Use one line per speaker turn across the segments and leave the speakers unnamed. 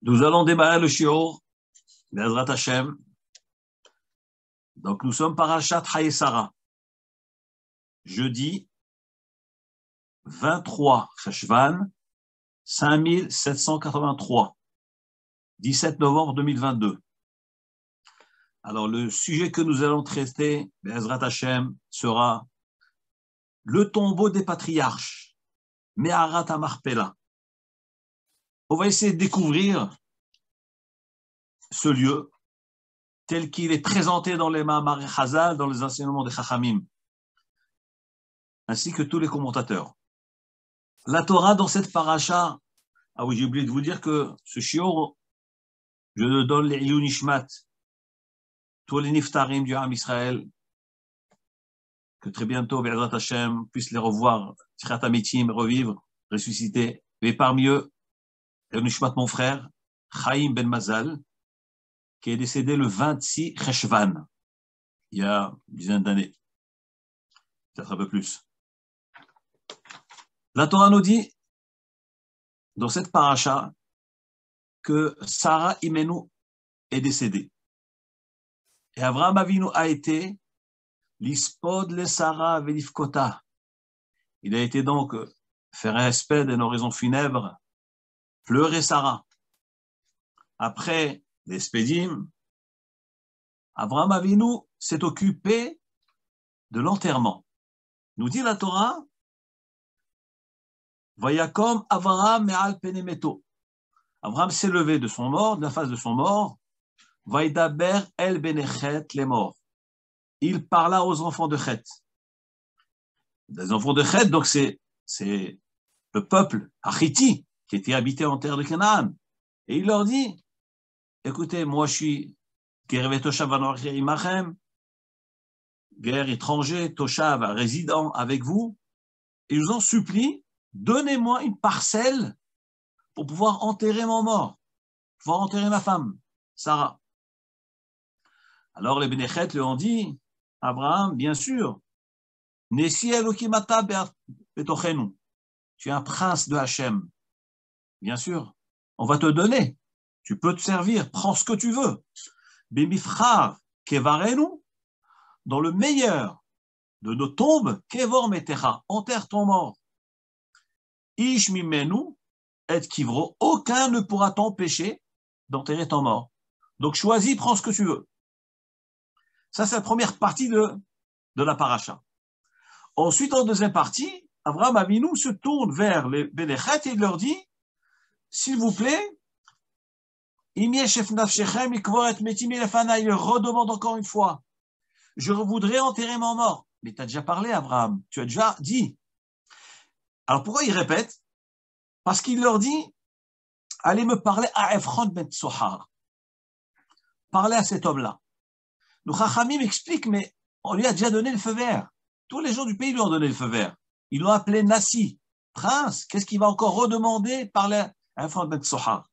Nous allons démarrer le shiur, Be'ezrat Hashem. Donc, nous sommes parashat Hayesara. Jeudi 23 Cheshvan 5783, 17 novembre 2022. Alors, le sujet que nous allons traiter, Be'ezrat Hashem, sera le tombeau des patriarches, Me'arat HaMachpelah. On va essayer de découvrir ce lieu tel qu'il est présenté dans les Ma'amar Chazal, dans les enseignements des Chachamim, ainsi que tous les commentateurs. La Torah, dans cette paracha, ah oui, j'ai oublié de vous dire que ce shiur, je le donne les Ilou Nishmat, tous les Niftarim du Ham Israël, que très bientôt, Be'ezrat Hashem, puisse les revoir, Tchiat Amitim, revivre, ressusciter, et parmi eux, le Nishmat, mon frère, Chaim Ben Mazal, qui est décédé le 26 Cheshvan, il y a une dizaine d'années, peut-être un peu plus. La Torah nous dit, dans cette paracha, que Sarah Imenu est décédée. Et Avraham Avinu a été l'ispod le Sarah velifkota. Il a été donc faire un espède d'une oraison funèbre, pleurer Sarah. Après les spédim, Avraham Avinu s'est occupé de l'enterrement. Nous dit la Torah, Vayakom Avraham me'al penemeto. Avraham s'est levé de son mort, de la face de son mort. Vaidaber el benechet les morts. Il parla aux enfants de Chet. Les enfants de Chet, donc c'est le peuple Hachiti qui était habité en terre de Canaan. Et il leur dit, écoutez, moi je suis guerre étranger, Toshav, résident avec vous, et je vous en supplie, donnez-moi une parcelle pour pouvoir enterrer mon mort, pouvoir enterrer ma femme, Sarah. Alors les Benechet lui ont dit, Abraham, bien sûr, Nessi Elokimata betochenu, tu es un prince de Hachem, bien sûr, on va te donner, tu peux te servir, prends ce que tu veux. Bimifchar kevarenu, dans le meilleur de nos tombes, kevor metecha, enterre ton mort. Ish mimenu et kivro, aucun ne pourra t'empêcher d'enterrer ton mort. Donc choisis, prends ce que tu veux. Ça, c'est la première partie de la paracha. Ensuite, en deuxième partie, Avraham Avinu se tourne vers les Benechet et il leur dit, s'il vous plaît, il redemande encore une fois, je voudrais enterrer mon mort. Mais tu as déjà parlé, Abraham, tu as déjà dit. Alors pourquoi il répète? Parce qu'il leur dit, allez me parler à Ephron ben Tsohar. Parlez à cet homme-là. Le Chachamim explique, mais on lui a déjà donné le feu vert. Tous les gens du pays lui ont donné le feu vert. Ils l'ont appelé Nassi, prince. Qu'est-ce qu'il va encore redemander? Parler à Ephron ben Tsohar.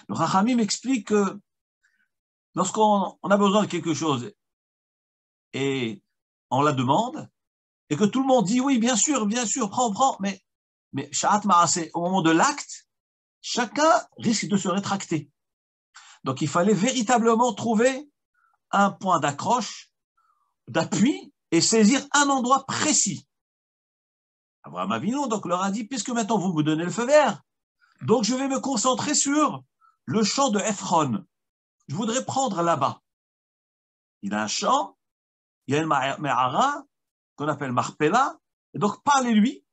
Le Chachamim explique que lorsqu'on a besoin de quelque chose et on la demande, et que tout le monde dit oui, bien sûr, prends, mais Sha'at Ma'aseh, au moment de l'acte, chacun risque de se rétracter. Donc il fallait véritablement trouver un point d'accroche, d'appui, et saisir un endroit précis. Avraham Avinu donc leur a dit, puisque maintenant vous me donnez le feu vert, donc je vais me concentrer sur le champ de Ephron. Je voudrais prendre là-bas. Il a un champ, il y a une me'ara qu'on appelle Marpella, et donc parlez-lui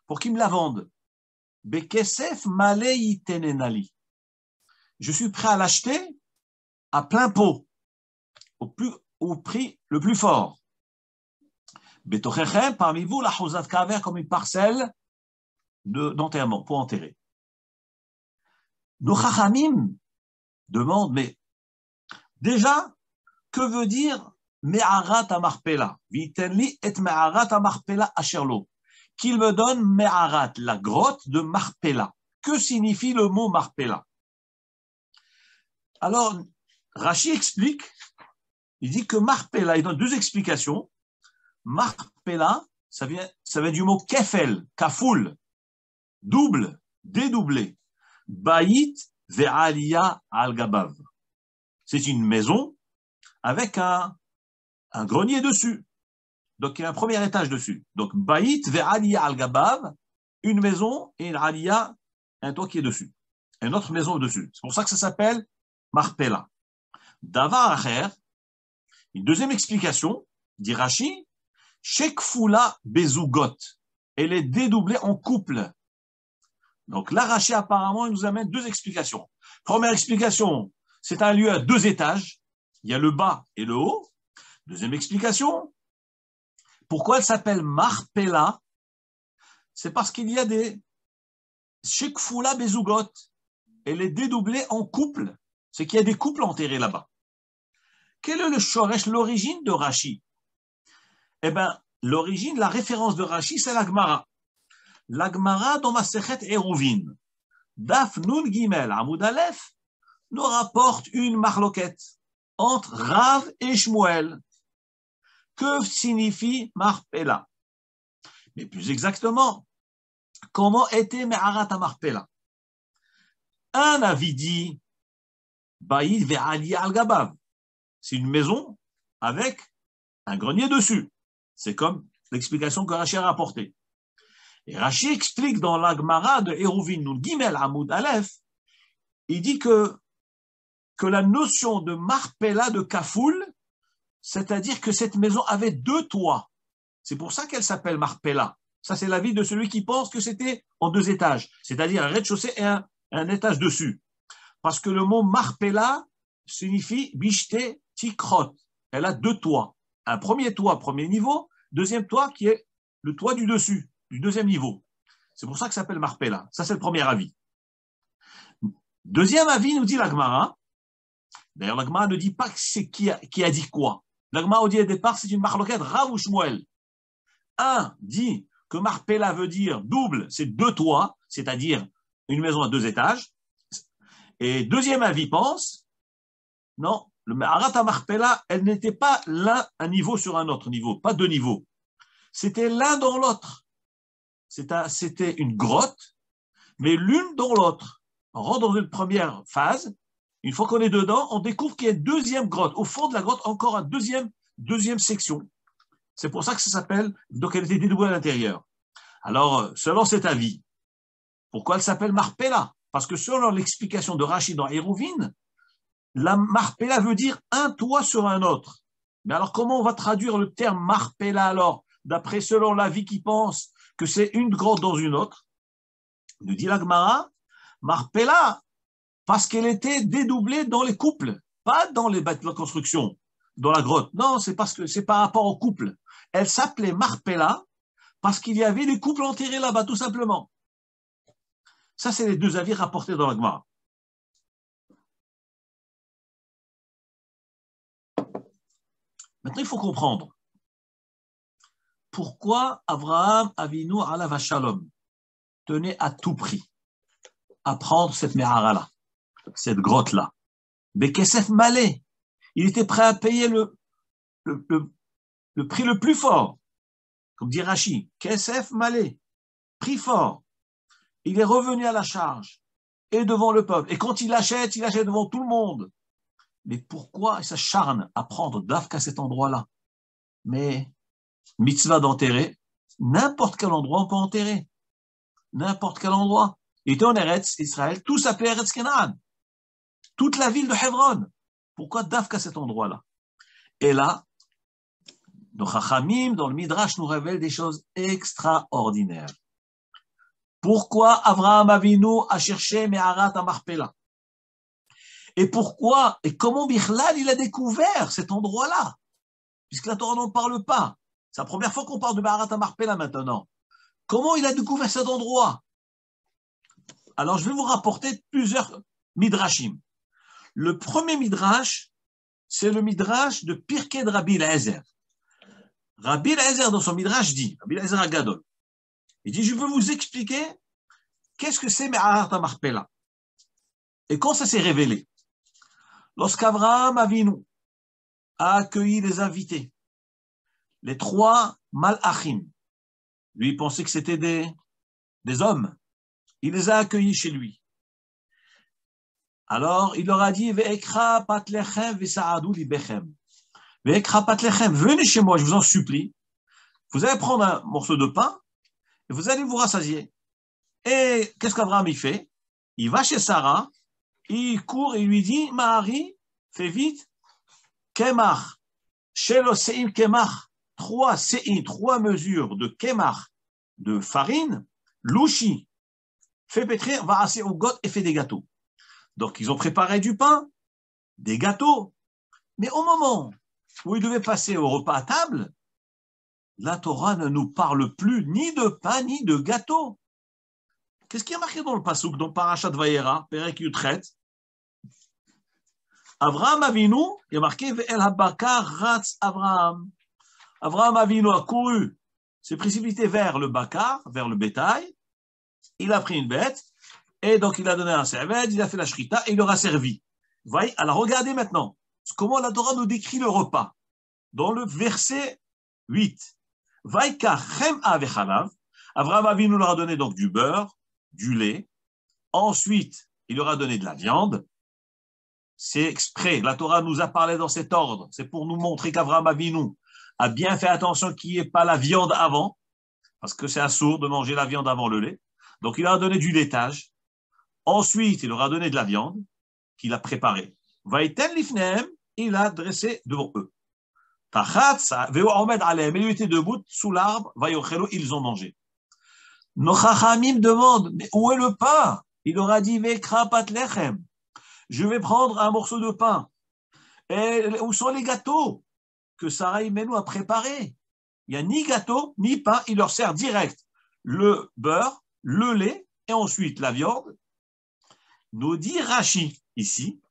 pour qu'il me la vende. Bekesef malei tenenali. Je suis prêt à l'acheter à plein pot, au prix le plus fort. Betochechem, parmi vous, la chosat kaver comme une parcelle d'enterrement, pour enterrer. Nos chachamim demandent, mais déjà, que veut dire Me'arat HaMachpelah? Vitenli et Me'arat HaMachpelah Asherlo. Qu'il me donne Me'arat, la grotte de Marpella. Que signifie le mot Marpella? Alors, Rashi explique, il dit que Marpella, il donne deux explications. Marpella, ça vient du mot kefel, kafoul, double, dédoublé. Baït ve'aliya al-gabav. C'est une maison avec un grenier dessus. Donc, il y a un premier étage dessus. Donc, Baït ve'aliya al-gabav, une maison et une aliya, un toit qui est dessus. Une autre maison dessus. C'est pour ça que ça s'appelle Marpella. Davar acher, une deuxième explication, dit Rashi, Shekfula bezugot. Elle est dédoublée en couple. Donc là, Rashi, apparemment, il nous amène deux explications. Première explication, c'est un lieu à deux étages. Il y a le bas et le haut. Deuxième explication, pourquoi elle s'appelle Marpella? C'est parce qu'il y a des Shekfula bezugot. Elle est dédoublée en couple. C'est qu'il y a des couples enterrés là-bas. Quel est le shoresh, l'origine de Rashi? Eh bien, l'origine, la référence de Rashi, c'est la Gemara. La Gemara dans Masechet Eruvin, Daf Nun Gimel Amoud Aleph, nous rapporte une marloquette entre Rav et Shmuel. Que signifie Marpella? Mais plus exactement, comment était Me'arat Marpella? Un avis dit Baïd ve'ali al-gabav. C'est une maison avec un grenier dessus. C'est comme l'explication que Rashi a rapportée. Et Rashi explique dans la Gemara de Eruvin Nun Gimel Amoud Aleph, il dit que la notion de Marpella de Kafoul, c'est-à-dire que cette maison avait deux toits. C'est pour ça qu'elle s'appelle Marpella. Ça, c'est l'avis de celui qui pense que c'était en deux étages, c'est-à-dire un rez-de-chaussée et un étage dessus. Parce que le mot Marpella signifie Bishte Tikrot. Elle a deux toits. Un premier toit, premier niveau, deuxième toit qui est le toit du dessus, du deuxième niveau. C'est pour ça que ça s'appelle Marpella. Ça, c'est le premier avis. Deuxième avis, nous dit la Gemara. D'ailleurs, la Gemara ne dit pas que c'est qui a dit quoi. La Gemara dit au départ, c'est une marloquette Rav ou Shmuel. Un dit que Marpella veut dire double, c'est deux toits, c'est-à-dire une maison à deux étages. Et deuxième avis pense, non, le Me'arat Marpella, elle n'était pas l'un un niveau sur un autre niveau, pas deux niveaux. C'était l'un dans l'autre. C'était une grotte, mais l'une dans l'autre. On rentre dans une première phase. Une fois qu'on est dedans, on découvre qu'il y a une deuxième grotte. Au fond de la grotte, encore une deuxième section. C'est pour ça que ça s'appelle, donc elle était dédoublée à l'intérieur. Alors, selon cet avis, pourquoi elle s'appelle Marpella? Parce que selon l'explication de Rashi dans Eruvin, la Marpella veut dire un toit sur un autre. Mais alors, comment on va traduire le terme Marpella alors, d'après selon l'avis qui pense que c'est une grotte dans une autre? Nous dit la Gemara, Marpella, parce qu'elle était dédoublée dans les couples, pas dans les bâtiments de construction, dans la grotte. Non, c'est parce que c'est par rapport au couple. Elle s'appelait Marpella parce qu'il y avait des couples enterrés là-bas, tout simplement. Ça, c'est les deux avis rapportés dans la Gemara. Maintenant, il faut comprendre pourquoi Abraham Avinu alav shalom tenait à tout prix à prendre cette Me'ara-là, cette grotte-là. Bekesef Malé, il était prêt à payer le prix le plus fort, comme dit Rashi, Kesef Malé, prix fort. Il est revenu à la charge et devant le peuple. Et quand il achète devant tout le monde. Mais pourquoi il s'acharne à prendre d'Afka à cet endroit-là? Mais mitzvah d'enterrer, n'importe quel endroit on peut enterrer. N'importe quel endroit. Il était en Eretz, Israël, tout s'appelait Eretz Canaan. Toute la ville de Hebron. Pourquoi d'Afka à cet endroit-là? Et là, nos Chachamim, dans le Midrash, nous révèlent des choses extraordinaires. Pourquoi Abraham Avinu a cherché Me'arat Marpella? Et pourquoi, et comment Bichlal il a découvert cet endroit-là? Puisque la Torah n'en parle pas. C'est la première fois qu'on parle de Me'arat Marpella maintenant. Comment il a découvert cet endroit? Alors, je vais vous rapporter plusieurs midrashim. Le premier midrash, c'est le midrash de Pirkei de Rabbi Eliezer. Rabbi Eliezer, dans son midrash, dit, Rabbi Eliezer Agadol, il dit, je veux vous expliquer qu'est-ce que c'est Me'arat Marpella. Et quand ça s'est révélé? Lorsqu'Abraham Avinu a accueilli les invités, les trois malachim, lui il pensait que c'était des hommes, il les a accueillis chez lui. Alors, il leur a dit, Ve'ekra patlechem ve'sa'adu libechem. Ve'ekra patlechem, venez chez moi, je vous en supplie. Vous allez prendre un morceau de pain et vous allez vous rassasier. Et qu'est-ce qu'Abraham il fait? Il va chez Sarah, il court et lui dit, Mahari, fais vite, Kemach, Shelo Seim Kemach, 3 mesures de Kemach, de farine, Louchi, fait pétrir, va assez au got et fait des gâteaux. Donc, ils ont préparé du pain, des gâteaux. Mais au moment où ils devaient passer au repas à table, la Torah ne nous parle plus ni de pain ni de gâteau. Qu'est-ce qui est marqué dans le Passouk, dans Parashat Vayera, Perek Yutret? Avraham Avinu, il y a marqué Ve'el habakar ratz Avraham. Avraham Avinu a couru, s'est précipité vers le bakar, vers le bétail. Il a pris une bête, et donc il a donné un servette, il a fait la shrita, et il leur a servi. Voyez, alors regardez maintenant comment la Torah nous décrit le repas. Dans le verset 8, Vaïka chem'a vechalav, Avraham Avinu leur a donné donc du beurre, du lait. Ensuite, il leur a donné de la viande. C'est exprès. La Torah nous a parlé dans cet ordre. C'est pour nous montrer qu'Avraham Avinu a bien fait attention qu'il n'y ait pas la viande avant, parce que c'est assourd de manger la viande avant le lait. Donc, il leur a donné du laitage. Ensuite, il leur a donné de la viande qu'il a préparée. Vaïten lifnehem, il a dressé devant eux. Tachatza, veo omed alem, il était debout sous l'arbre, vayochelo, ils ont mangé. Nos chachamim demandent, mais où est le pain? Il leur a dit, vekra pat lechem. Je vais prendre un morceau de pain. Et où sont les gâteaux que Sarah Imenu a préparés? Il n'y a ni gâteau, ni pain. Il leur sert direct le beurre, le lait et ensuite la viande. Nous dit Rashi ici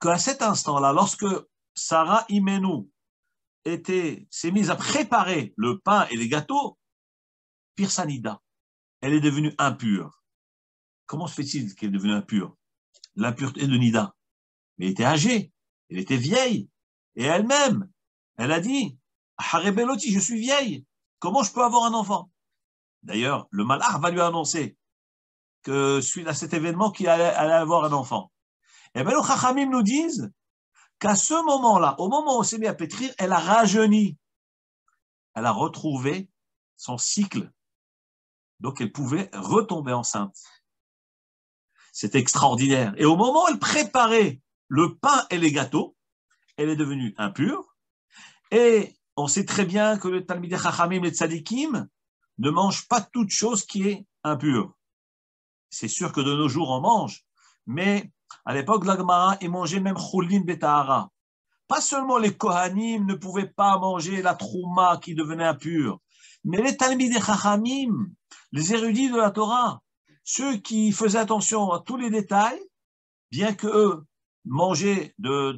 qu'à cet instant-là, lorsque Sarah Imenu s'est mise à préparer le pain et les gâteaux, Pirsanida, elle est devenue impure. Comment se fait-il qu'elle est devenue impure? L'impureté de Nida. Mais elle était âgée, elle était vieille. Et elle-même, elle a dit, Harebeloti, je suis vieille. Comment je peux avoir un enfant? D'ailleurs, le malach va lui annoncer que suite à cet événement, qu'il allait avoir un enfant. Et bien, les Chachamim nous disent qu'à ce moment-là, au moment où elle s'est mise à pétrir, elle a rajeuni. Elle a retrouvé son cycle. Donc, elle pouvait retomber enceinte. C'est extraordinaire. Et au moment où elle préparait le pain et les gâteaux, elle est devenue impure. Et on sait très bien que le Talmidei Chachamim, les Tzadikim, ne mangent pas toute chose qui est impure. C'est sûr que de nos jours, on mange. Mais à l'époque de la Gemara, ils mangeaient même Choulin Betahara. Pas seulement les Kohanim ne pouvaient pas manger la Trouma qui devenait impure, mais les Talmidei Chachamim, les érudits de la Torah, ceux qui faisaient attention à tous les détails, bien qu'eux mangeaient de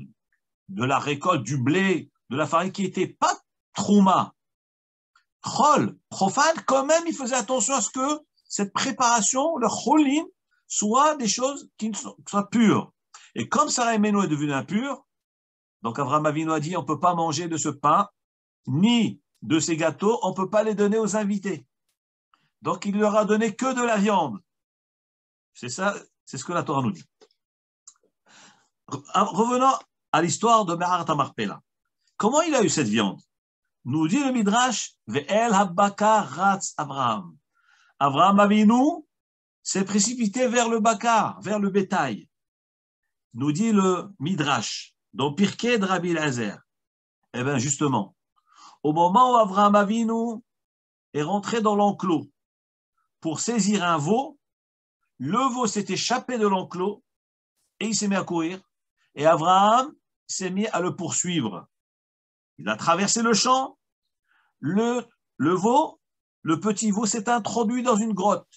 la récolte, du blé, de la farine qui n'était pas trouma, chol, profane, quand même, ils faisaient attention à ce que cette préparation, le cholin, soit des choses qui soient pures. Et comme Sarah Imenu est devenue impure, donc Avraham Avinu a dit, on ne peut pas manger de ce pain, ni de ces gâteaux, on ne peut pas les donner aux invités. Donc il leur a donné que de la viande. C'est ça, c'est ce que la Torah nous dit. Revenons à l'histoire de Me'arat HaMarpela. Comment il a eu cette viande? Nous dit le Midrash, Ve'el habakar ratz Abraham. Abraham Avinu s'est précipité vers le bakar, vers le bétail. Nous dit le Midrash, dans Pirkei de Rabbi Eliezer. Eh bien justement, au moment où Abraham Avinu est rentré dans l'enclos pour saisir un veau, le veau s'est échappé de l'enclos et il s'est mis à courir. Et Abraham s'est mis à le poursuivre. Il a traversé le champ. Le veau, le petit veau, s'est introduit dans une grotte.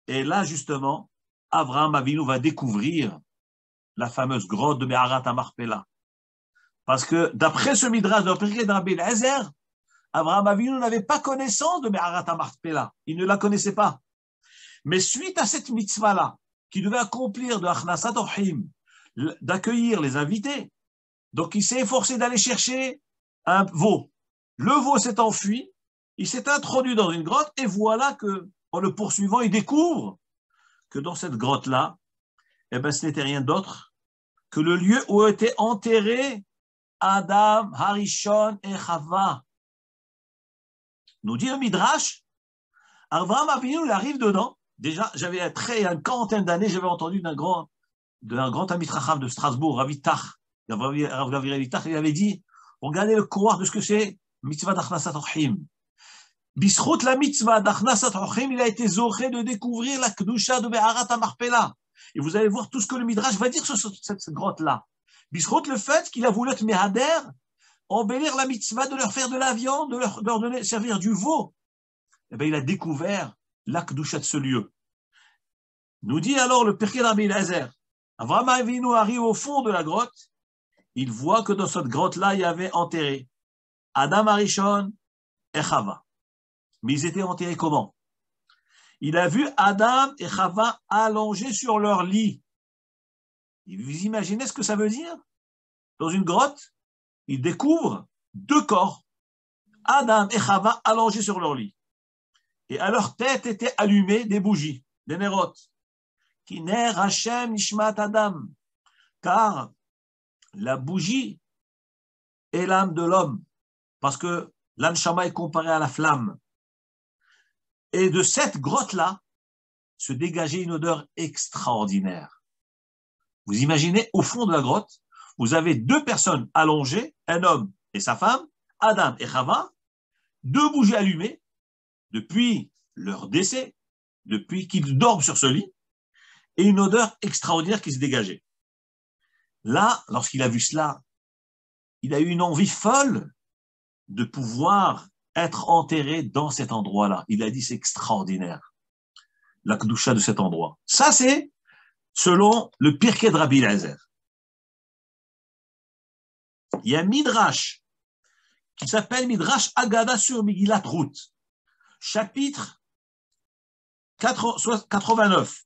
Et là, justement, Abraham Avinu va découvrir la fameuse grotte de Me'arat HaMarpela. Parce que d'après ce midrash de Pirkei de Rabbi Eliezer, Abraham Avinu n'avait pas connaissance de Me'arat HaMarpela. Il ne la connaissait pas. Mais suite à cette mitzvah-là, qui devait accomplir de Achnasat Orhim, d'accueillir les invités, donc il s'est efforcé d'aller chercher un veau. Le veau s'est enfui, il s'est introduit dans une grotte, et voilà que, en le poursuivant, il découvre que dans cette grotte-là, Eh bien, ce n'était rien d'autre que le lieu où étaient enterrés Adam, Harishon et Chava. Nous dit le Midrash, Avraham Avinu, il arrive dedans. Déjà, j'avais une quarantaine d'années, j'avais entendu d'un grand Talmid Chacham de Strasbourg, Rav Yittach, il avait dit, regardez le couloir de ce que c'est, mitzvah d'achnasat orchim. Bisrout la mitzvah d'achnasat orchim, il a été zoré de découvrir la kedusha de Be'arat HaMachpelah. Et vous allez voir tout ce que le Midrash va dire sur cette grotte-là. Bisrout le fait qu'il a voulu être mehader, embellir la mitzvah de leur faire de la viande, de leur donner, servir du veau. Eh bien, il a découvert la kedusha de ce lieu. Nous dit alors le Pirkei Rabbi Eliezer, Avraham Avinu arrive au fond de la grotte, il voit que dans cette grotte-là, il y avait enterré Adam Harishon et Chava. Mais ils étaient enterrés comment? Il a vu Adam et Chava allongés sur leur lit. Vous imaginez ce que ça veut dire? Dans une grotte, il découvre deux corps, Adam et Chava allongés sur leur lit. Et à leur tête étaient allumées des bougies, des nérotes. Kiner Hashem Nishmat Adam. Car la bougie est l'âme de l'homme. Parce que l'anshama est comparé à la flamme. Et de cette grotte-là se dégageait une odeur extraordinaire. Vous imaginez, au fond de la grotte, vous avez deux personnes allongées, un homme et sa femme, Adam et Chava, deux bougies allumées, depuis leur décès, depuis qu'ils dorment sur ce lit, et une odeur extraordinaire qui se dégageait. Là, lorsqu'il a vu cela, il a eu une envie folle de pouvoir être enterré dans cet endroit-là. Il a dit, c'est extraordinaire, la kedusha de cet endroit. Ça, c'est selon le Pirkei de Rabbi Eliezer. Il y a un Midrash qui s'appelle Midrash Agada sur Megillat Ruth, chapitre 89,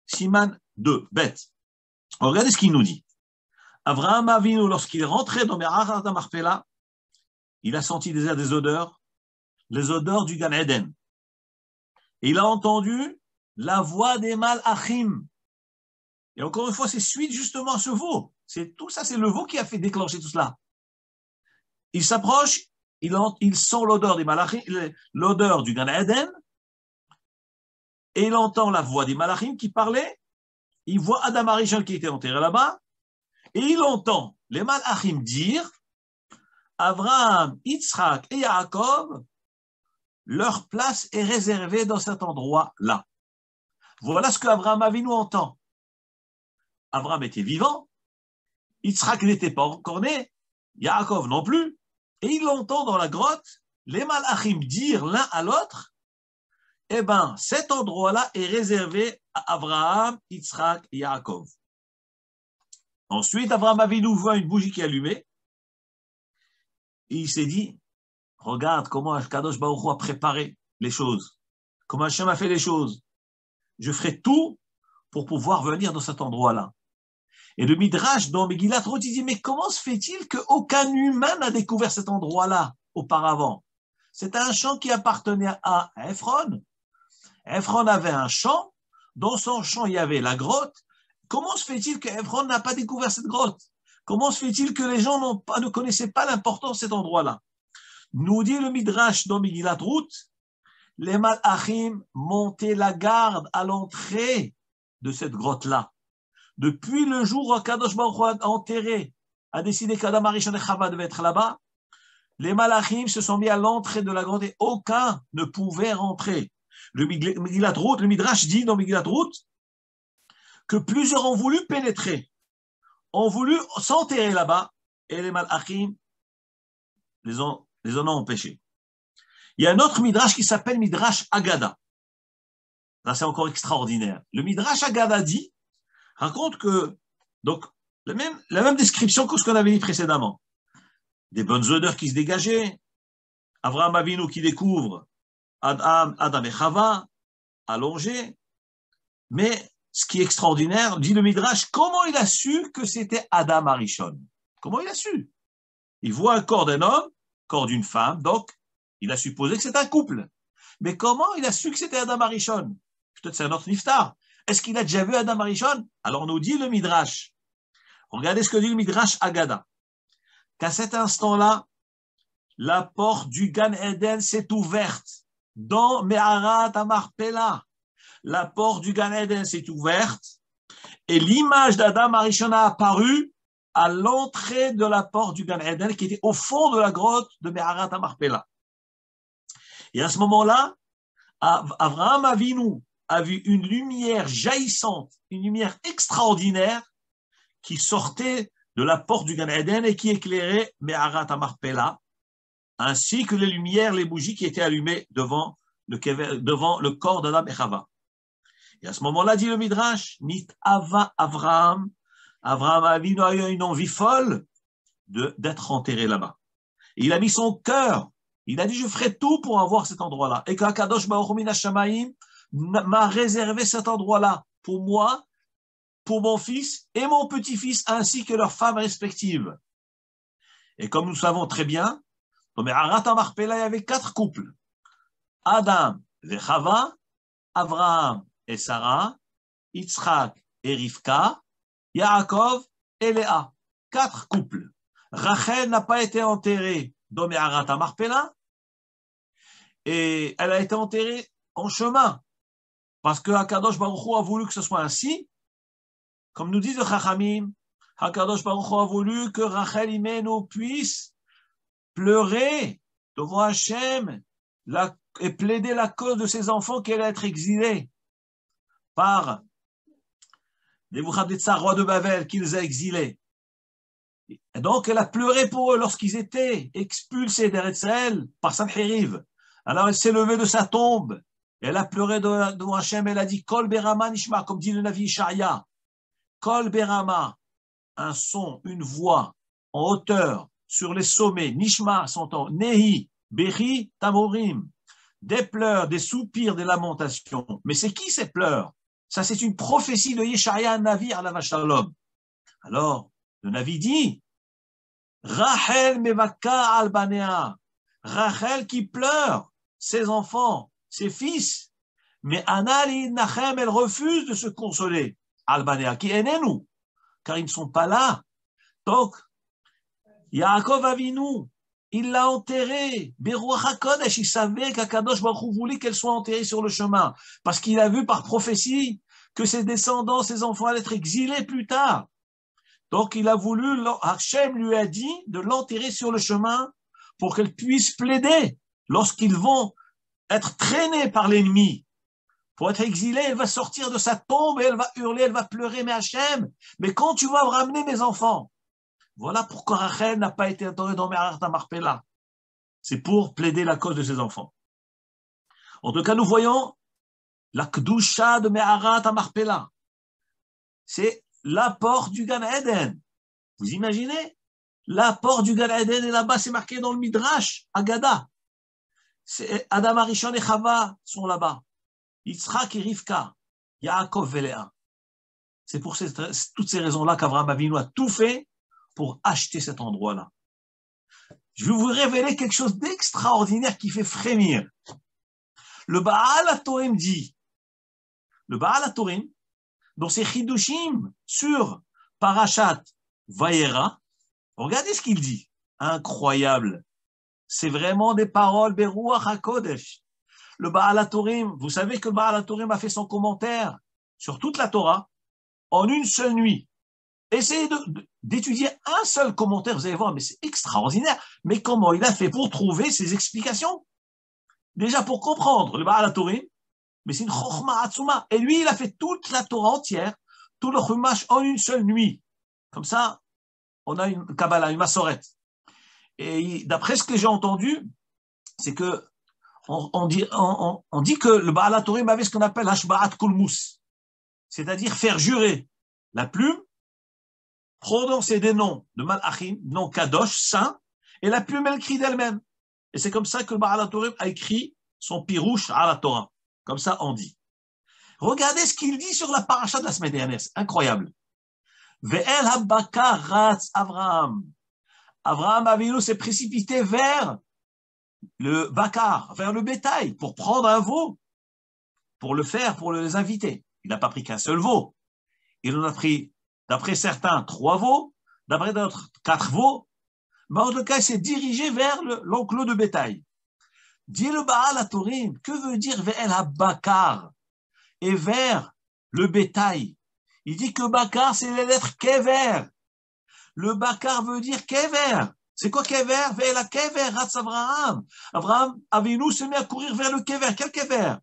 Siman 2, bête. Regardez ce qu'il nous dit. Avraham Avinu, lorsqu'il est rentré dans Be'arat HaMachpelah, il a senti des odeurs, les odeurs du Gan Eden. Et il a entendu la voix des Malachim. Et encore une fois, c'est suite justement à ce veau. C'est tout ça, c'est le veau qui a fait déclencher tout cela. Il s'approche, il sent l'odeur des Malachim, l'odeur du Gan Eden, et il entend la voix des Malachim qui parlait. Il voit Adam Harishon qui était enterré là-bas, et il entend les Malachim dire Abraham, Yitzhak et Yaakov, leur place est réservée dans cet endroit-là. Voilà ce qu'Abraham Avinu entend. Abraham était vivant, Yitzhak n'était pas encore né, Yaakov non plus, et il entend dans la grotte les Malachim dire l'un à l'autre, eh bien, cet endroit-là est réservé à Abraham, Yitzhak et Yaakov. Ensuite, Abraham Avinu voit une bougie qui est allumée, et il s'est dit, regarde comment Kadosh Baruch Hu a préparé les choses, comment Hashem a fait les choses. Je ferai tout pour pouvoir venir dans cet endroit-là. Et le Midrash dans Megillat Ruth, il dit, mais comment se fait-il qu'aucun humain n'a découvert cet endroit-là auparavant? C'est un champ qui appartenait à Ephron. Ephron avait un champ, dans son champ il y avait la grotte. Comment se fait-il qu'Ephron n'a pas découvert cette grotte? Comment se fait-il que les gens ne connaissaient pas l'importance de cet endroit-là? Nous dit le Midrash dans Megillat Ruth, les Malachim montaient la garde à l'entrée de cette grotte-là. Depuis le jour où Kadosh Baruch Hu a enterré, a décidé qu'Adam Harishon et Chava devaient être là-bas, les Malachim se sont mis à l'entrée de la grotte et aucun ne pouvait rentrer. Le Megillat Ruth, le Midrash dit dans Megillat Ruth que plusieurs ont voulu pénétrer, ont voulu s'enterrer là-bas et les Malachim les en ont empêchés. Il y a un autre Midrash qui s'appelle Midrash Agada. Là, c'est encore extraordinaire. Le Midrash Agada raconte que, donc, la même description que ce qu'on avait dit précédemment. Des bonnes odeurs qui se dégageaient, Avraham Avinu qui découvre Adam et Chava allongés, mais ce qui est extraordinaire, dit le Midrash, comment il a su que c'était Adam Harishon? Comment il a su? Il voit un corps d'un homme, corps d'une femme, donc il a supposé que c'était un couple. Mais comment il a su que c'était Adam Harishon? Peut-être c'est un autre niftar. Est-ce qu'il a déjà vu Adam Arishon? Alors, nous dit le Midrash. Regardez ce que dit le Midrash Agada. Qu'à cet instant-là, la porte du Gan Eden s'est ouverte dans Me'arat Amarpela. La porte du Gan Eden s'est ouverte et l'image d'Adam Arishon a apparu à l'entrée de la porte du Gan Eden qui était au fond de la grotte de Me'arat Amarpela. Et à ce moment-là, Avraham Avinu a vu une lumière jaillissante, une lumière extraordinaire qui sortait de la porte du Gan Eden et qui éclairait Me'arat Amarpela, ainsi que les lumières, les bougies qui étaient allumées devant le corps d'Adam et Chava. Et à ce moment-là, dit le Midrash, Nit Ava Avraham Avinu a eu une envie folle d'être enterré là-bas. Et il a mis son cœur, il a dit, je ferai tout pour avoir cet endroit-là. Et qu'Akadosh Baruch Hu Min Hashamayim m'a réservé cet endroit-là pour moi, pour mon fils et mon petit-fils, ainsi que leurs femmes respectives. Et comme nous savons très bien, dans Me'arat Amarpela, il y avait 4 couples. Adam et Chava, Avraham et Sarah, Yitzhak et Rivka, Yaakov et Léa. 4 couples. Rachel n'a pas été enterrée dans Me'arat Amarpela et elle a été enterrée en chemin parce que Hakadosh Baruch Hu a voulu que ce soit ainsi. Comme nous dit le Chachamim, Hakadosh Baruch Hu a voulu que Rachel Imenu puisse pleurer devant Hachem et plaider la cause de ses enfants qui allaient être exilés par Nebuchadnezzar, roi de Babel, qui les a exilés. Et donc, elle a pleuré pour eux lorsqu'ils étaient expulsés d'Eretz-Israël par Sancheriv. Alors, elle s'est levée de sa tombe. Elle a pleuré devant Hachem. Elle a dit, Kol Berama Nishma, comme dit le Navi Ishaïa. Kol Berama, un son, une voix en hauteur, sur les sommets. Nishma, s'entend. Nehi, Bechi, Tamorim. Des pleurs, des soupirs, des lamentations. Mais c'est qui ces pleurs? Ça, c'est une prophétie de Yeshaïa Navi à la Vachalom. Alors, le Navi dit, Rachel mevaka albanea, Rachel qui pleure, ses enfants, ses fils, mais Anali Nachem, elle refuse de se consoler, albanea, qui est nous, car ils ne sont pas là. Donc, Yaakov Avinu, il l'a enterrée, Beruach HaKodesh, il savait qu'Akadosh Baruch Hu voulait qu'elle soit enterrée sur le chemin, parce qu'il a vu par prophétie que ses descendants, ses enfants allaient être exilés plus tard. Donc, il a voulu, Hachem lui a dit de l'enterrer sur le chemin pour qu'elle puisse plaider lorsqu'ils vont être traînés par l'ennemi. Pour être exilée, elle va sortir de sa tombe et elle va hurler, elle va pleurer, mais Hachem, mais quand tu vas me ramener mes enfants? Voilà pourquoi Rachel n'a pas été enterrée dans Me'arat Amarpela. C'est pour plaider la cause de ses enfants. En tout cas, nous voyons la Kedusha de Me'arat Amarpela. C'est la porte du Gan Eden. Vous imaginez? La porte du Gan Eden est là-bas, c'est marqué dans le Midrash, Agada. Adam Arishon et Chava sont là-bas. Yitzhak et Rivka, Yaakov et Léa. C'est pour toutes ces raisons-là qu'Avraham Avinu a tout fait pour acheter cet endroit-là. Je vais vous révéler quelque chose d'extraordinaire qui fait frémir. Le Baal HaTorim dit, le Baal HaTorim, dans ses Chidushim sur Parashat Vayera, regardez ce qu'il dit. Incroyable. C'est vraiment des paroles Beruach HaKodesh. Le Baal HaTorim, vous savez que le Baal HaTorim a fait son commentaire sur toute la Torah en une seule nuit. Essayez d'étudier un seul commentaire, vous allez voir, mais c'est extraordinaire. Mais comment il a fait pour trouver ces explications? Déjà pour comprendre le Baal HaTorim, mais c'est une chokhma atzuma. Et lui, il a fait toute la Torah entière, tout le chumash en une seule nuit. Comme ça, on a une Kabbalah, une Massorette. Et d'après ce que j'ai entendu, c'est que on dit que le Baal HaTorim avait ce qu'on appelle Hashba'at Kulmus, c'est-à-dire faire jurer la plume, prononcer des noms de Malachim, noms Kadosh, saints, et la plume, elle crie d'elle-même. Et c'est comme ça que le Baal HaTorim a écrit son Pirouche à la Torah. Comme ça, on dit. Regardez ce qu'il dit sur la paracha de la semaine dernière. C'est incroyable. Ve'el habakar ratz Avraham. Avraham Avinu s'est précipité vers le bakar, vers le bétail, pour prendre un veau, pour le faire, pour les inviter. Il n'a pas pris qu'un seul veau. Il en a pris, d'après certains, 3 veaux, d'après d'autres, 4 veaux. Mais en tout cas, il s'est dirigé vers l'enclos de bétail. Dit le Baal HaTurim, que veut dire Ve'el HaBakar et vers le bétail? Il dit que Bakar, c'est les lettres Kever. Le Bakar veut dire Kever. C'est quoi Kever? Ve'el HaKever, Ratz Abraham. Abraham Avinu se met à courir vers le Kever. Quel Kever?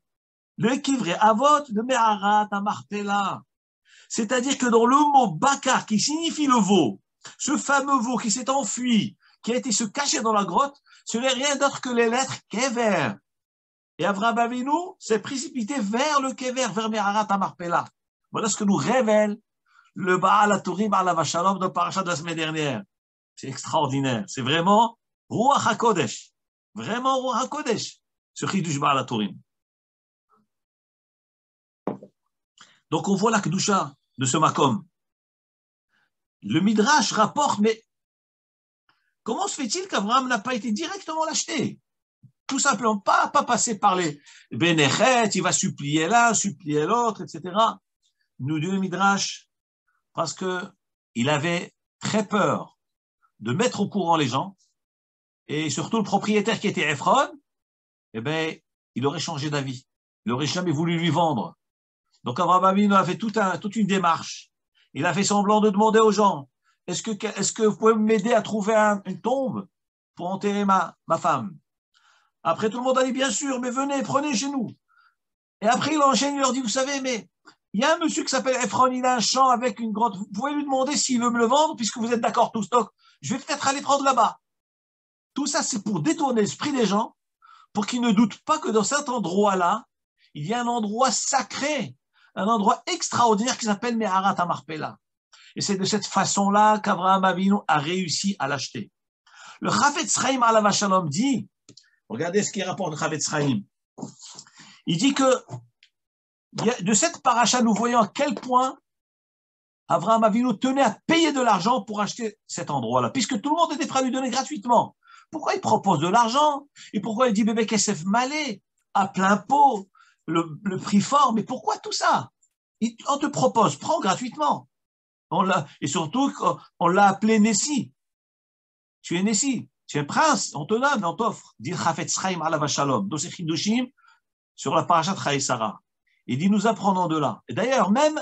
Le Kivré Avot de Meharat Amarpela. C'est-à-dire que dans le mot Bakar, qui signifie le veau, ce fameux veau qui s'est enfui, qui a été se cacher dans la grotte, ce n'est rien d'autre que les lettres Kever. Et Avraham Avinu s'est précipité vers le Kever, vers Meharat Amarpela. Voilà ce que nous révèle le Baal HaTurim Alav Shalom de Parashat de la semaine dernière. C'est extraordinaire. C'est vraiment Ruach HaKodesh. Vraiment Ruach HaKodesh, ce Chidush Baal HaTurim. Donc on voit la Kedusha de ce Makom. Le Midrash rapporte, mais comment se fait-il qu'Abraham n'a pas été directement l'acheter? Tout simplement, pas passer par les Benechet, il va supplier l'un, supplier l'autre, etc. Nous dit le Midrash, parce qu'il avait très peur de mettre au courant les gens, et surtout le propriétaire qui était Ephron, eh bien, il aurait changé d'avis. Il n'aurait jamais voulu lui vendre. Donc Abraham Avinu a fait toute une démarche. Il a fait semblant de demander aux gens, est-ce que vous pouvez m'aider à trouver une tombe pour enterrer ma femme? Après, tout le monde a dit, bien sûr, mais venez, prenez chez nous. Et après, il enchaîne, il leur dit, vous savez, mais il y a un monsieur qui s'appelle Ephron, il a un champ avec une grotte. Vous pouvez lui demander s'il veut me le vendre, puisque vous êtes d'accord tous. Donc, je vais peut-être aller prendre là-bas. Tout ça, c'est pour détourner l'esprit des gens, pour qu'ils ne doutent pas que dans cet endroit-là, il y a un endroit sacré, un endroit extraordinaire qui s'appelle Meharat Amarpela. Et c'est de cette façon-là qu'Abraham Avinu a réussi à l'acheter. Le Chafetz Chaim Alav Shalom dit, regardez ce qu'il rapporte le Chafetz Chaim. Il dit que de cette paracha, nous voyons à quel point Abraham Avinu tenait à payer de l'argent pour acheter cet endroit-là, puisque tout le monde était prêt à lui donner gratuitement. Pourquoi il propose de l'argent? Et pourquoi il dit bébé Kessef Malé, à plein pot, le prix fort? Mais pourquoi tout ça? On te propose, prends gratuitement. Et surtout, on l'a appelé Nessi. Tu es Nessi, tu es prince, on te donne, on t'offre. Dit Chafetz Chaim Alav Shalom, dans ses Chidushim, sur la parashat Chayei Sarah. Il dit, nous apprenons de là. Et d'ailleurs, même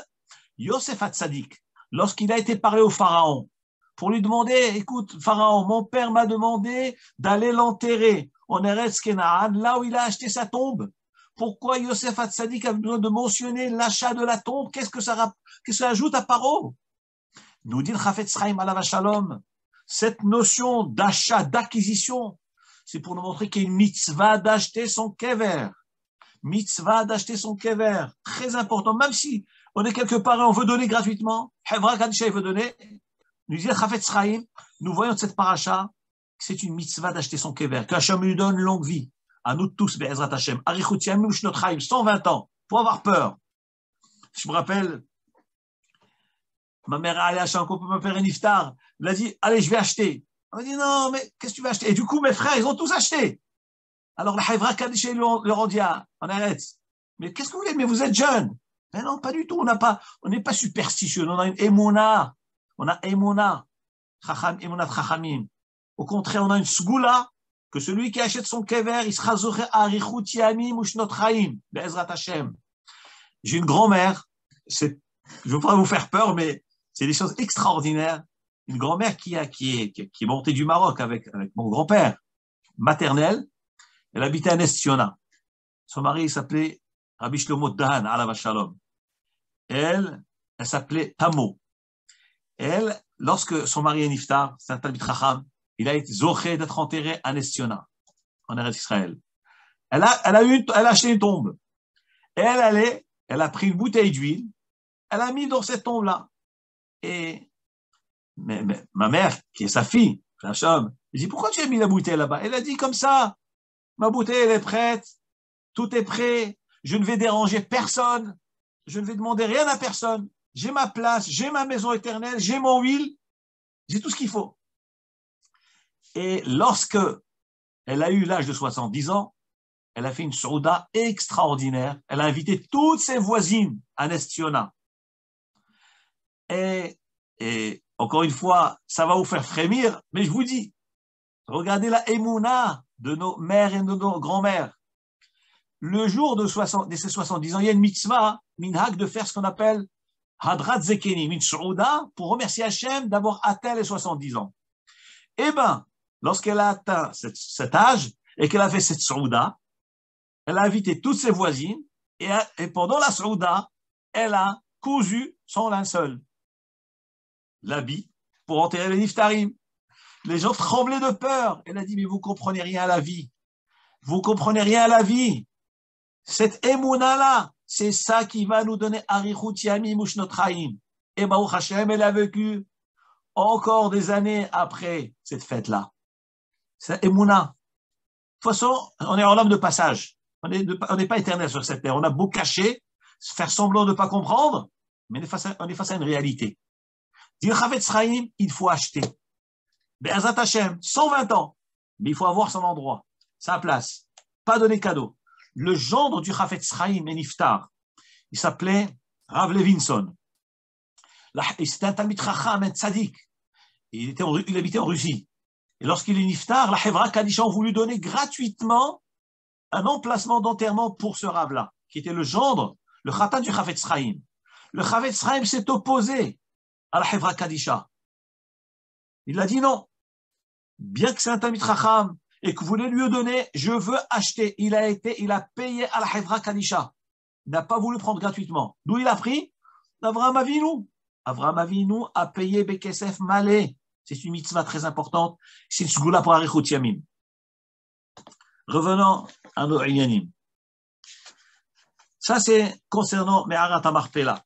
Yosef Hatzadik, lorsqu'il a été parlé au pharaon, pour lui demander, écoute, pharaon, mon père m'a demandé d'aller l'enterrer en Eretz Kenaan, là où il a acheté sa tombe. Pourquoi Yosef Hatzadik a besoin de mentionner l'achat de la tombe? Qu'est-ce que ça ajoute à Paro? Nous dit le Chafetz Chaim Alav Shalom, cette notion d'achat, d'acquisition, c'est pour nous montrer qu'il y a une mitzvah d'acheter son kever. Mitzvah d'acheter son kever. Très important. Même si on est quelque part et on veut donner gratuitement, Hevra Kadisha veut donner, nous dit le Chafetz Chaim, nous voyons de cette paracha que c'est une mitzvah d'acheter son kever, que Hashem lui donne longue vie. À nous tous, Be'ezrat Hashem. Arichut Yamim Shnot Chaim, 120 ans, pour avoir peur. Je me rappelle, ma mère allait acheter un couple, mon père Niftar, elle a dit, allez, je vais acheter. On m'a dit, non, mais qu'est-ce que tu vas acheter? Et du coup, mes frères, ils ont tous acheté. Alors, la Hevra Kadisha leur ont dit, on arrête. Mais qu'est-ce que vous voulez? Mais vous êtes jeunes. Mais non, pas du tout. On n'est pas superstitieux. On a une émouna. On a émouna. Émouna de Chachamim. Au contraire, on a une sgoula que celui qui achète son kever, il sera zoché arichut yamim ushnot chaim. Be'ezrat Hashem. J'ai une grand-mère. Je ne veux pas vous faire peur, mais c'est des choses extraordinaires. Une grand-mère qui est montée du Maroc avec mon grand-père maternel. Elle habitait à Nestiona. Son mari, il s'appelait Rabbi Shlomo Dahan, Alav Shalom. Elle s'appelait Tamo. Elle, lorsque son mari est Niftar, c'est un Talmid Chacham, il a été zoché d'être enterré à Nestiona, en Eretz Israël. Elle a acheté une tombe. Et elle a pris une bouteille d'huile, elle a mis dans cette tombe-là. Et mais ma mère, qui est sa fille, elle dit, pourquoi tu as mis la bouteille là-bas? Elle a dit comme ça, ma bouteille, elle est prête, tout est prêt, je ne vais déranger personne, je ne vais demander rien à personne, j'ai ma place, j'ai ma maison éternelle, j'ai mon huile, j'ai tout ce qu'il faut. Et lorsque elle a eu l'âge de 70 ans, elle a fait une souda extraordinaire. Elle a invité toutes ses voisines à Nestiona. Et encore une fois, ça va vous faire frémir, mais je vous dis, regardez la émouna de nos mères et de nos grands-mères. Le jour de ces 70 ans, il y a une mitzvah, minhag, de faire ce qu'on appelle Hadrat Zekeni, une souda, pour remercier Hachem d'avoir atteint les 70 ans. Eh bien, lorsqu'elle a atteint cet âge et qu'elle a fait cette souda, elle a invité toutes ses voisines et pendant la souda, elle a cousu son linceul, l'habit, pour enterrer les niftarim. Les gens tremblaient de peur. Elle a dit, mais vous comprenez rien à la vie. Vous comprenez rien à la vie. Cette émouna-là, c'est ça qui va nous donner Arichut Yamim Ushnotraim. Et Baruch Hashem, elle a vécu encore des années après cette fête-là. C'est émouna. De toute façon, on est en homme de passage. On n'est pas éternel sur cette terre. On a beau cacher, faire semblant de ne pas comprendre, mais on est face à une réalité. Dire Chavetz Chaim, il faut acheter. Be'ezrat Hashem, 120 ans, mais il faut avoir son endroit, sa place, pas donner cadeau. Le gendre du Chavetz Chaim et Niftar, il s'appelait Rav Levinson. C'était un Talmid Chacham, un tzaddik. Il habitait en Russie. Et lorsqu'il est Niftar, la Hevra Kadisha ont voulu donner gratuitement un emplacement d'enterrement pour ce Rav-là, qui était le gendre, le Khatan du Chavetz Chaim. Le Chavetz Chaim s'est opposé à la Hevra Kadisha. Il a dit non. Bien que c'est un Talmid Chacham et que vous voulez lui donner, je veux acheter. Il a payé à la Hevra Kadisha. Il n'a pas voulu prendre gratuitement. D'où il a pris? D'Avraham Avinu. Avraham Avinu a payé Bekesef Malé. C'est une mitzvah très importante. C'est une sgoula pour Arichut Yamim. Revenons à nos Inyanim. Ça, c'est concernant Me'arat HaMarpela.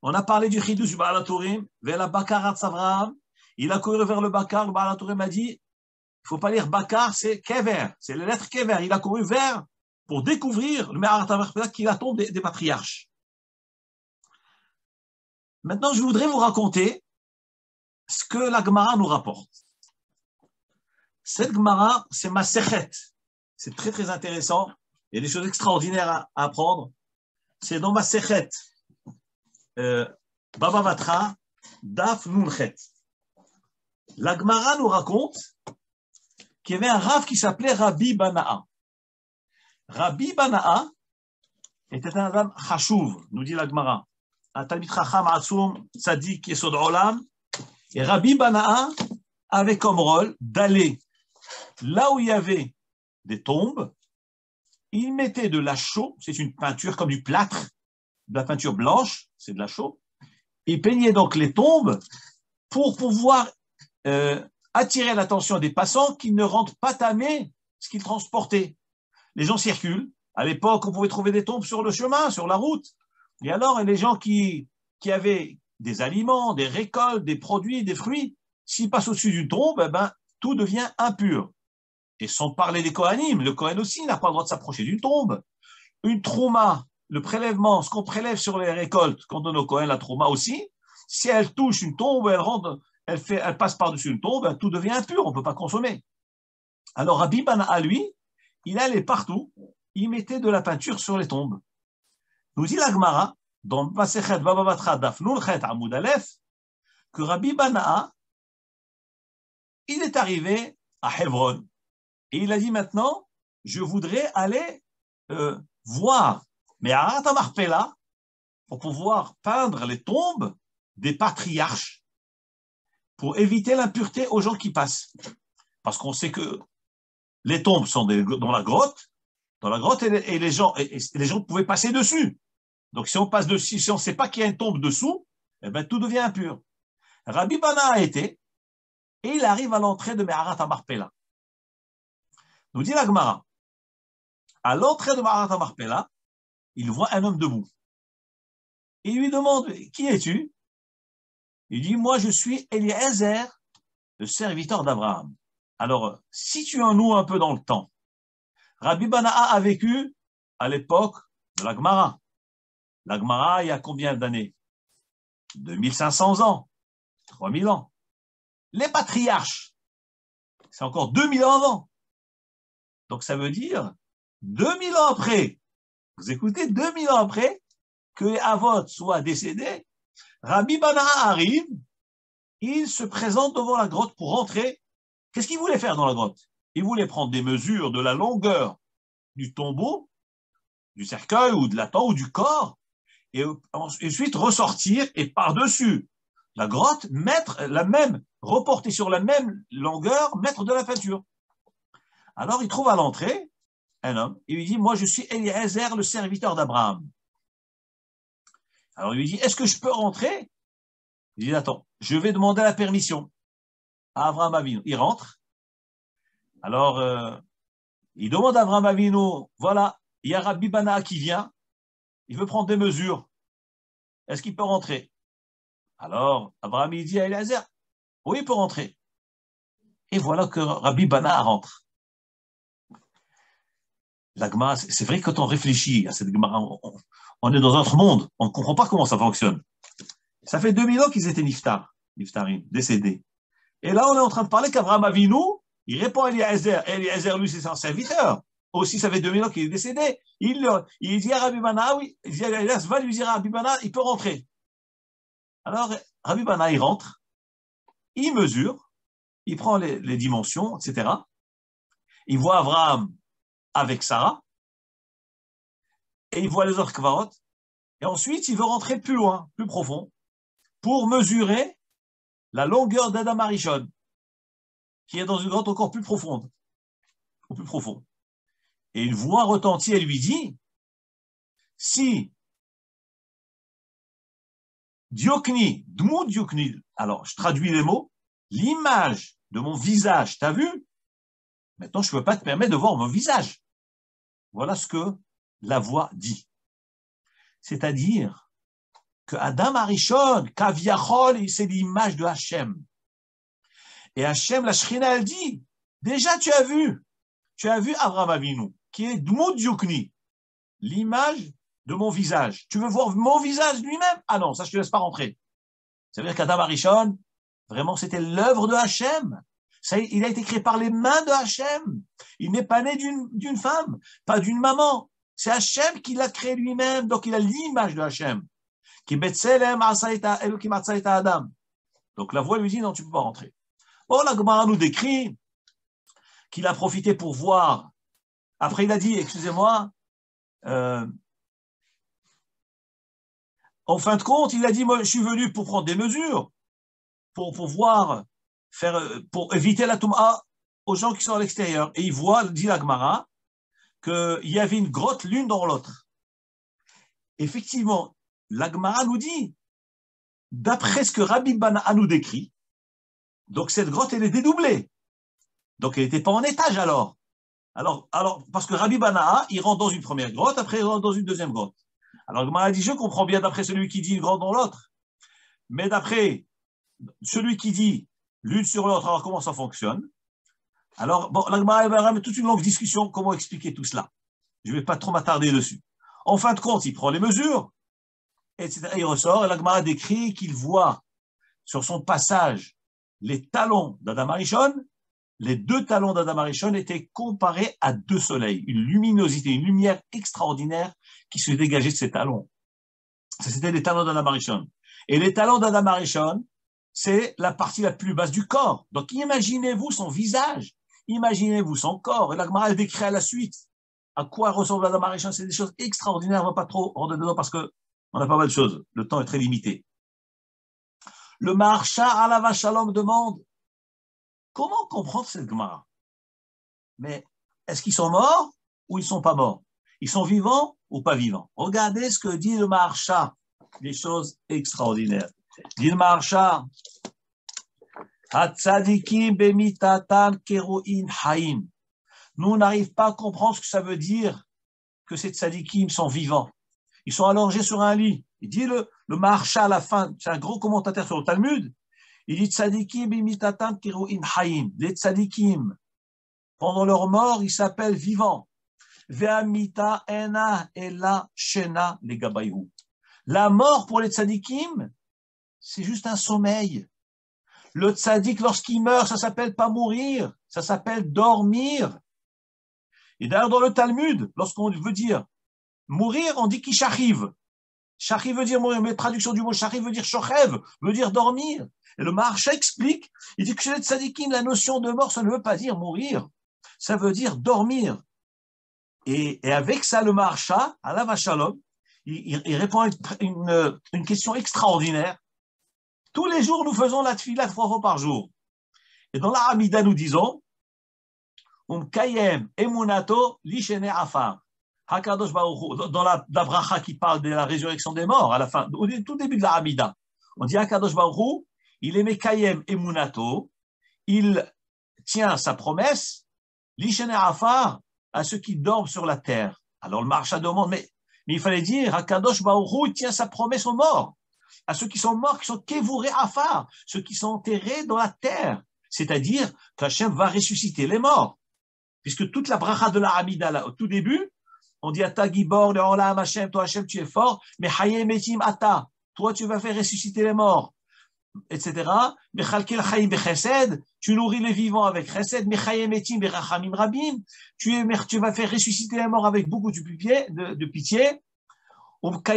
On a parlé du Chidoush du Baal HaTurim, vers la Bakarat Avraham. Il a couru vers le Bakar, le Baal HaTurim a dit, il ne faut pas lire Bakar, c'est Kever, c'est les lettres Kever. Il a couru vers, pour découvrir le Me'arat HaMarpela qui est la tombe des patriarches. Maintenant, je voudrais vous raconter ce que la Gemara nous rapporte. Cette Gemara, c'est Masechet. C'est très, très intéressant. Il y a des choses extraordinaires à apprendre. C'est dans Masechet, Baba Batra, Daf Nunchet. La Gemara nous raconte qu'il y avait un Rav qui s'appelait Rabbi Bana'a. Rabbi Bana'a était un Adam Chashuv, nous dit la Gemara. Un Talmid Chacham Atzoum, Tzadik Yesod Olam. Et Rabbi Bana'a avait comme rôle d'aller là où il y avait des tombes. Il mettait de la chaux, c'est une peinture comme du plâtre, de la peinture blanche, c'est de la chaux. Il peignait donc les tombes pour pouvoir attirer l'attention des passants qui ne rentrent pas tamer ce qu'ils transportaient. Les gens circulent. À l'époque, on pouvait trouver des tombes sur le chemin, sur la route. Et alors, les gens qui avaient des aliments, des récoltes, des produits, des fruits, s'ils passent au-dessus d'une tombe, eh ben, tout devient impur. Et sans parler des Kohanim, le Kohen aussi n'a pas le droit de s'approcher d'une tombe. Une trouma, le prélèvement, ce qu'on prélève sur les récoltes, qu'on donne au Kohen, la trouma aussi, si elle touche une tombe, elle passe par-dessus une tombe, tout devient impur, on ne peut pas consommer. Alors Rabbi Bana'a, lui, il allait partout, il mettait de la peinture sur les tombes. Nous dit la Gemara, dans Masechet Baba Batra Daf Nunchet Amoud Aleph, que Rabbi Bana'a, il est arrivé à Hebron. Et il a dit maintenant, je voudrais aller voir Me'arat HaMarpela pour pouvoir peindre les tombes des patriarches pour éviter l'impureté aux gens qui passent. Parce qu'on sait que les tombes sont dans la grotte et les gens pouvaient passer dessus. Donc si on passe dessus, si on ne sait pas qu'il y a une tombe dessous, eh ben, tout devient impur. Rabbi Bana'a a été et il arrive à l'entrée de Me'arat HaMarpela. Nous dit la Gemara, à l'entrée de Me'arat HaMarpela, il voit un homme debout. Il lui demande, qui es-tu? Il dit, moi je suis Eliezer, le serviteur d'Abraham. Alors, situons-nous un peu dans le temps. Rabbi Bana'a a vécu à l'époque de la Gemara. La Gemara, il y a combien d'années? 2500 ans, 3000 ans. Les patriarches, c'est encore 2000 ans avant. Donc ça veut dire 2000 ans après, vous écoutez, 2000 ans après que les Avot soient décédés, Rabbi Bana arrive, il se présente devant la grotte pour rentrer. Qu'est-ce qu'il voulait faire dans la grotte? Il voulait prendre des mesures de la longueur du tombeau, du cercueil ou de la tombe ou du corps, et ensuite ressortir et par-dessus la grotte, mettre la même, reporter sur la même longueur, mettre de la peinture. Alors il trouve à l'entrée un homme, il lui dit, moi je suis Eliezer, le serviteur d'Abraham. Alors il lui dit, est-ce que je peux rentrer? Il dit, attends, je vais demander la permission à Abraham Avinu. Il rentre. Alors, il demande à Abraham Avinu, voilà, il y a Rabbi Bana qui vient, il veut prendre des mesures. Est-ce qu'il peut rentrer? Alors, Abraham, il dit à Eliezer, oui, il peut rentrer. Et voilà que Rabbi Bana rentre. La Gemara, c'est vrai que quand on réfléchit à cette Gemara, on est dans un autre monde, on ne comprend pas comment ça fonctionne. Ça fait 2000 ans qu'ils étaient niftarim, décédés. Et là, on est en train de parler qu'Abraham Avinu, il répond à Eliezer. Eliezer, lui, c'est son serviteur. Aussi, ça fait 2000 ans qu'il est décédé. Il dit à Rabbi Bana, oui, il dit à Eliezer, va lui dire à Rabbi Bana, il peut rentrer. Alors, Rabbi Bana, il rentre, il mesure, il prend les dimensions, etc. Il voit Abraham avec Sarah, et il voit les autres kvarot, et ensuite, il veut rentrer plus loin, plus profond, pour mesurer la longueur d'Adam Arishon, qui est dans une grotte encore plus profonde, au plus profond. Et une voix retentit et lui dit, si Diokni, Dmou Diokni, alors je traduis les mots, l'image de mon visage, t'as vu? Maintenant, je ne peux pas te permettre de voir mon visage. Voilà ce que la voix dit. C'est-à-dire que Adam Arishon, Kaviachol, c'est l'image de Hachem. Et Hachem, la Shrina, elle dit, déjà tu as vu Abraham Avinu, qui est Dmou Diokni, l'image de mon visage. Tu veux voir mon visage lui-même? Ah non, ça je te laisse pas rentrer. Ça veut dire qu'Adam Arishon, vraiment c'était l'œuvre de Hachem. Ça, il a été créé par les mains de Hachem. Il n'est pas né d'une femme, pas d'une maman. C'est Hachem qui l'a créé lui-même, donc il a l'image de Hachem. Qui Betselem Asaïta Elokim Asaïta Adam. Donc la voix lui dit non, tu ne peux pas rentrer. Bon, la Gemara nous décrit qu'il a profité pour voir. Après, il a dit, excusez-moi, en fin de compte, il a dit, moi, je suis venu pour prendre des mesures, pour pouvoir pour éviter la Touma aux gens qui sont à l'extérieur. Et il voit, dit la Gemara, qu'il y avait une grotte l'une dans l'autre. Effectivement, la Gemara nous dit, d'après ce que Rabbi Bana nous décrit, donc cette grotte, elle est dédoublée. Donc elle n'était pas en étage alors. Alors, parce que Rabbi Bana, il rentre dans une première grotte, après il rentre dans une deuxième grotte. Alors, Gemara dit, je comprends bien d'après celui qui dit une grotte dans l'autre, mais d'après celui qui dit l'une sur l'autre, alors comment ça fonctionne? Alors, bon, la Gemara va mettre toute une longue discussion, comment expliquer tout cela. Je ne vais pas trop m'attarder dessus. En fin de compte, il prend les mesures, etc. Il ressort, et la Gemara décrit qu'il voit sur son passage les talons d'Adam Arishon. Les deux talons d'Adam Arishon étaient comparés à deux soleils, une luminosité, une lumière extraordinaire qui se dégageait de ces talons. C'était les talons d'Adam Arishon. Et les talons d'Adam Arishon, c'est la partie la plus basse du corps. Donc imaginez-vous son visage, imaginez-vous son corps. Et la Gemara décrit à la suite à quoi ressemble Adam Arishon. C'est des choses extraordinaires, on ne va pas trop rentrer dedans parce qu'on a pas mal de choses. Le temps est très limité. Le Maharsha Alav Shalom demande comment comprendre cette Gemara? Mais est-ce qu'ils sont morts ou ils ne sont pas morts? Ils sont vivants ou pas vivants? Regardez ce que dit le Maharsha, des choses extraordinaires. Dit le Maharsha, Hatzadikim bemitatan keroin haim. Nous, on n'arrive pas à comprendre ce que ça veut dire que ces tzadikim sont vivants. Ils sont allongés sur un lit. Il dit le Maharsha à la fin, c'est un gros commentateur sur le Talmud. Il dit tzadikim bemitatan keroin haim. Les tzadikim, pendant leur mort, ils s'appellent vivants. Ve'amita ena ela shena legabayhu. La mort pour les tzadikim, c'est juste un sommeil. Le tzadik, lorsqu'il meurt, ça s'appelle pas mourir, ça s'appelle dormir. Et d'ailleurs, dans le Talmud, lorsqu'on veut dire mourir, on dit kishachiv. Shachiv veut dire mourir, mais traduction du mot shachiv veut dire shochev, veut dire dormir. Et le Maharsha explique, il dit que chez les tzadikim, la notion de mort, ça ne veut pas dire mourir, ça veut dire dormir. Et avec ça, le Maharsha, Alav Hashalom, il répond à une question extraordinaire. Tous les jours, nous faisons la tefila 3 fois par jour. Et dans la Hamida, nous disons, kayem emunato lishene afar. Hakadosh Baruch Hu, dans la bracha qui parle de la résurrection des morts, à la fin, au tout début de la Hamida, on dit Hakadosh Baruch Hu, il est mekayem emunato, il tient sa promesse, lishene afar, à ceux qui dorment sur la terre. Alors le Maharsha demande, mais il fallait dire, Hakadosh Baruch Hu, il tient sa promesse aux morts, à ceux qui sont morts, qui sont kevouré afar, ceux qui sont enterrés dans la terre. C'est-à-dire qu'Hachem va ressusciter les morts. Puisque toute la bracha de la Hamida, là, au tout début, on dit Ata Gibor, le Olam Hachem, toi Hachem, tu es fort, mais Hayem Etim Ata, toi tu vas faire ressusciter les morts, etc. Mechalkel Chayim Bechesed, tu nourris les vivants avec Chesed, Mechayem Etim Berachamim Rabim, tu vas faire ressusciter les morts avec beaucoup de pitié.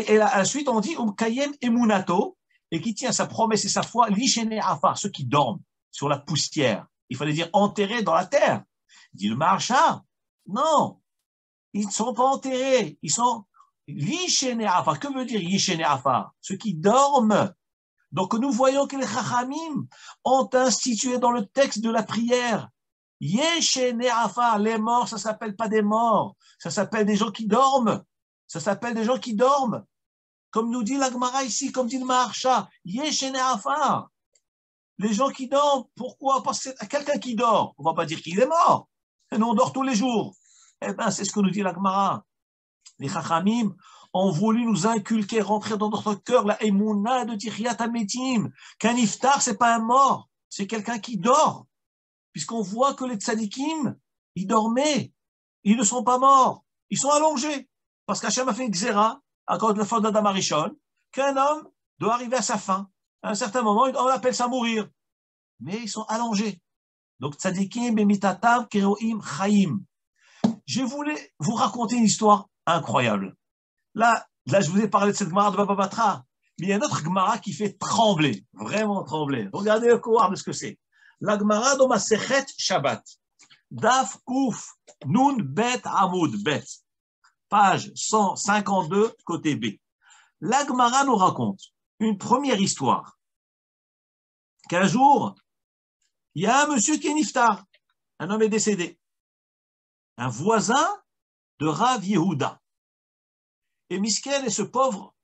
Et à la suite, on dit Kayem Emunato, et qui tient sa promesse et sa foi, Lishene Afar, ceux qui dorment sur la poussière. Il fallait dire enterrés dans la terre. Il dit le Maharsha, non, ils ne sont pas enterrés, ils sont Lishene Afar. Que veut dire Lishene Afar? Ceux qui dorment. Donc nous voyons que les Chachamim ont institué dans le texte de la prière Yeshene Afar, les morts, ça ne s'appelle pas des morts, ça s'appelle des gens qui dorment. Ça s'appelle des gens qui dorment. Comme nous dit la Gemara ici, comme dit le Maharsha, Yeshene Afar. Les gens qui dorment, pourquoi? Parce que quelqu'un qui dort, on ne va pas dire qu'il est mort. Et nous, on dort tous les jours. Eh bien, c'est ce que nous dit la Gemara. Les Chachamim ont voulu nous inculquer, rentrer dans notre cœur la Emouna de Tichyat Hametim. Qu'un iftar, ce n'est pas un mort, c'est quelqu'un qui dort. Puisqu'on voit que les tzadikim, ils dormaient. Ils ne sont pas morts. Ils sont allongés. Parce qu'Hachem a fait une xéra, à cause de la fin d'Adam Arishon, qu'un homme doit arriver à sa fin. À un certain moment, on appelle ça mourir. Mais ils sont allongés. Donc, tzadikim, bemitatam, keroim, chaim. Je voulais vous raconter une histoire incroyable. Là, je vous ai parlé de cette Gemara de Baba Batra, mais il y a une autre Gemara qui fait trembler, vraiment trembler. Regardez le couloir de ce que c'est. La Gemara de Masechet Shabbat. Daf Kouf, Nun Bet Amoud Bet. Page 152, côté B. La Gemara nous raconte une première histoire. Qu'un jour, il y a un monsieur qui est niftar. Un homme est décédé. Un voisin de Rav Yehuda. Et Miskel et ce pauvre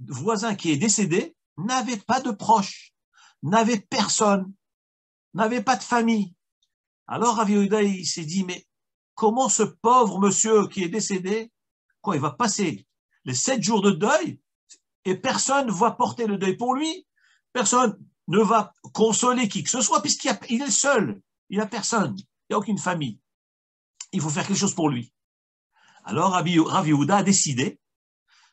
voisin qui est décédé n'avait pas de proches, n'avait personne, n'avait pas de famille. Alors Rav Yehuda, il s'est dit, mais comment ce pauvre monsieur qui est décédé, quoi, il va passer les 7 jours de deuil et personne ne va porter le deuil pour lui, personne ne va consoler qui que ce soit puisqu'il est seul, il n'a personne, il n'y a aucune famille. Il faut faire quelque chose pour lui. Alors Rav Yehuda a décidé,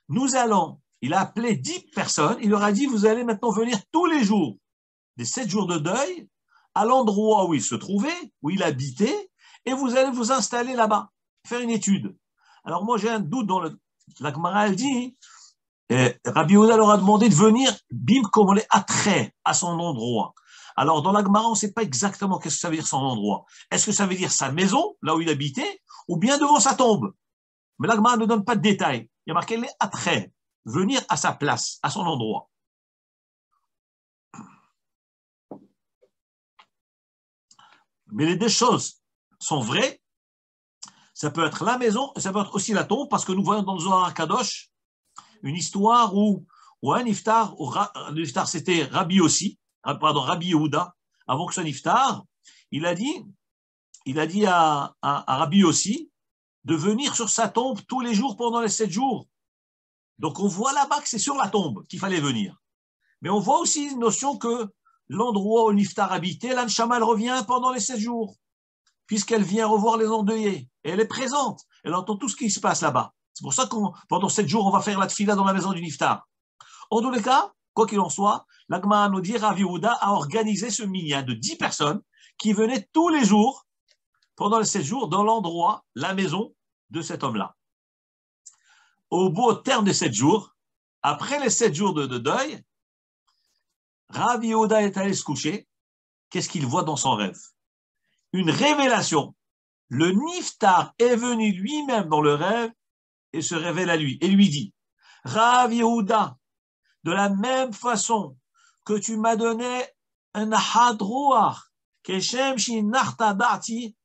il a appelé 10 personnes, il leur a dit, vous allez maintenant venir tous les jours des 7 jours de deuil à l'endroit où il se trouvait, où il habitait, et vous allez vous installer là-bas, faire une étude. Alors moi j'ai un doute dans la Gemara, elle dit, Rabbi Yehuda leur a demandé de venir, bim, comme on les attrait à son endroit. Alors dans la Gemara, on ne sait pas exactement qu'est-ce que ça veut dire son endroit. Est-ce que ça veut dire sa maison, là où il habitait, ou bien devant sa tombe? Mais la Gemara ne donne pas de détails. Il y a marqué les attraits, venir à sa place, à son endroit. Mais les deux choses sont vraies. Ça peut être la maison, ça peut être aussi la tombe, parce que nous voyons dans le Zohar Kadosh une histoire où un iftar, l'iftar c'était Rabbi Yehuda, avant que son iftar, il a dit à Rabbi Yossi de venir sur sa tombe tous les jours pendant les 7 jours. Donc on voit là-bas que c'est sur la tombe qu'il fallait venir. Mais on voit aussi une notion que l'endroit où l'iftar habitait, l'Anshama, elle revient pendant les 7 jours, puisqu'elle vient revoir les endeuillés. Et elle est présente, elle entend tout ce qui se passe là-bas. C'est pour ça que pendant 7 jours, on va faire la tefila dans la maison du niftar. En tous les cas, quoi qu'il en soit, la Gemara nous dit, Rav Yehuda a organisé ce minyan de 10 personnes qui venaient tous les jours, pendant les 7 jours, dans l'endroit, la maison de cet homme-là. Au terme de 7 jours, après les 7 jours de deuil, Rav Yehuda est allé se coucher. Qu'est-ce qu'il voit dans son rêve? Une révélation. Le Niftar est venu lui-même dans le rêve et se révèle à lui et lui dit, Rav Yehuda, de la même façon que tu m'as donné un hadrouach, keshem shinachta da'ati,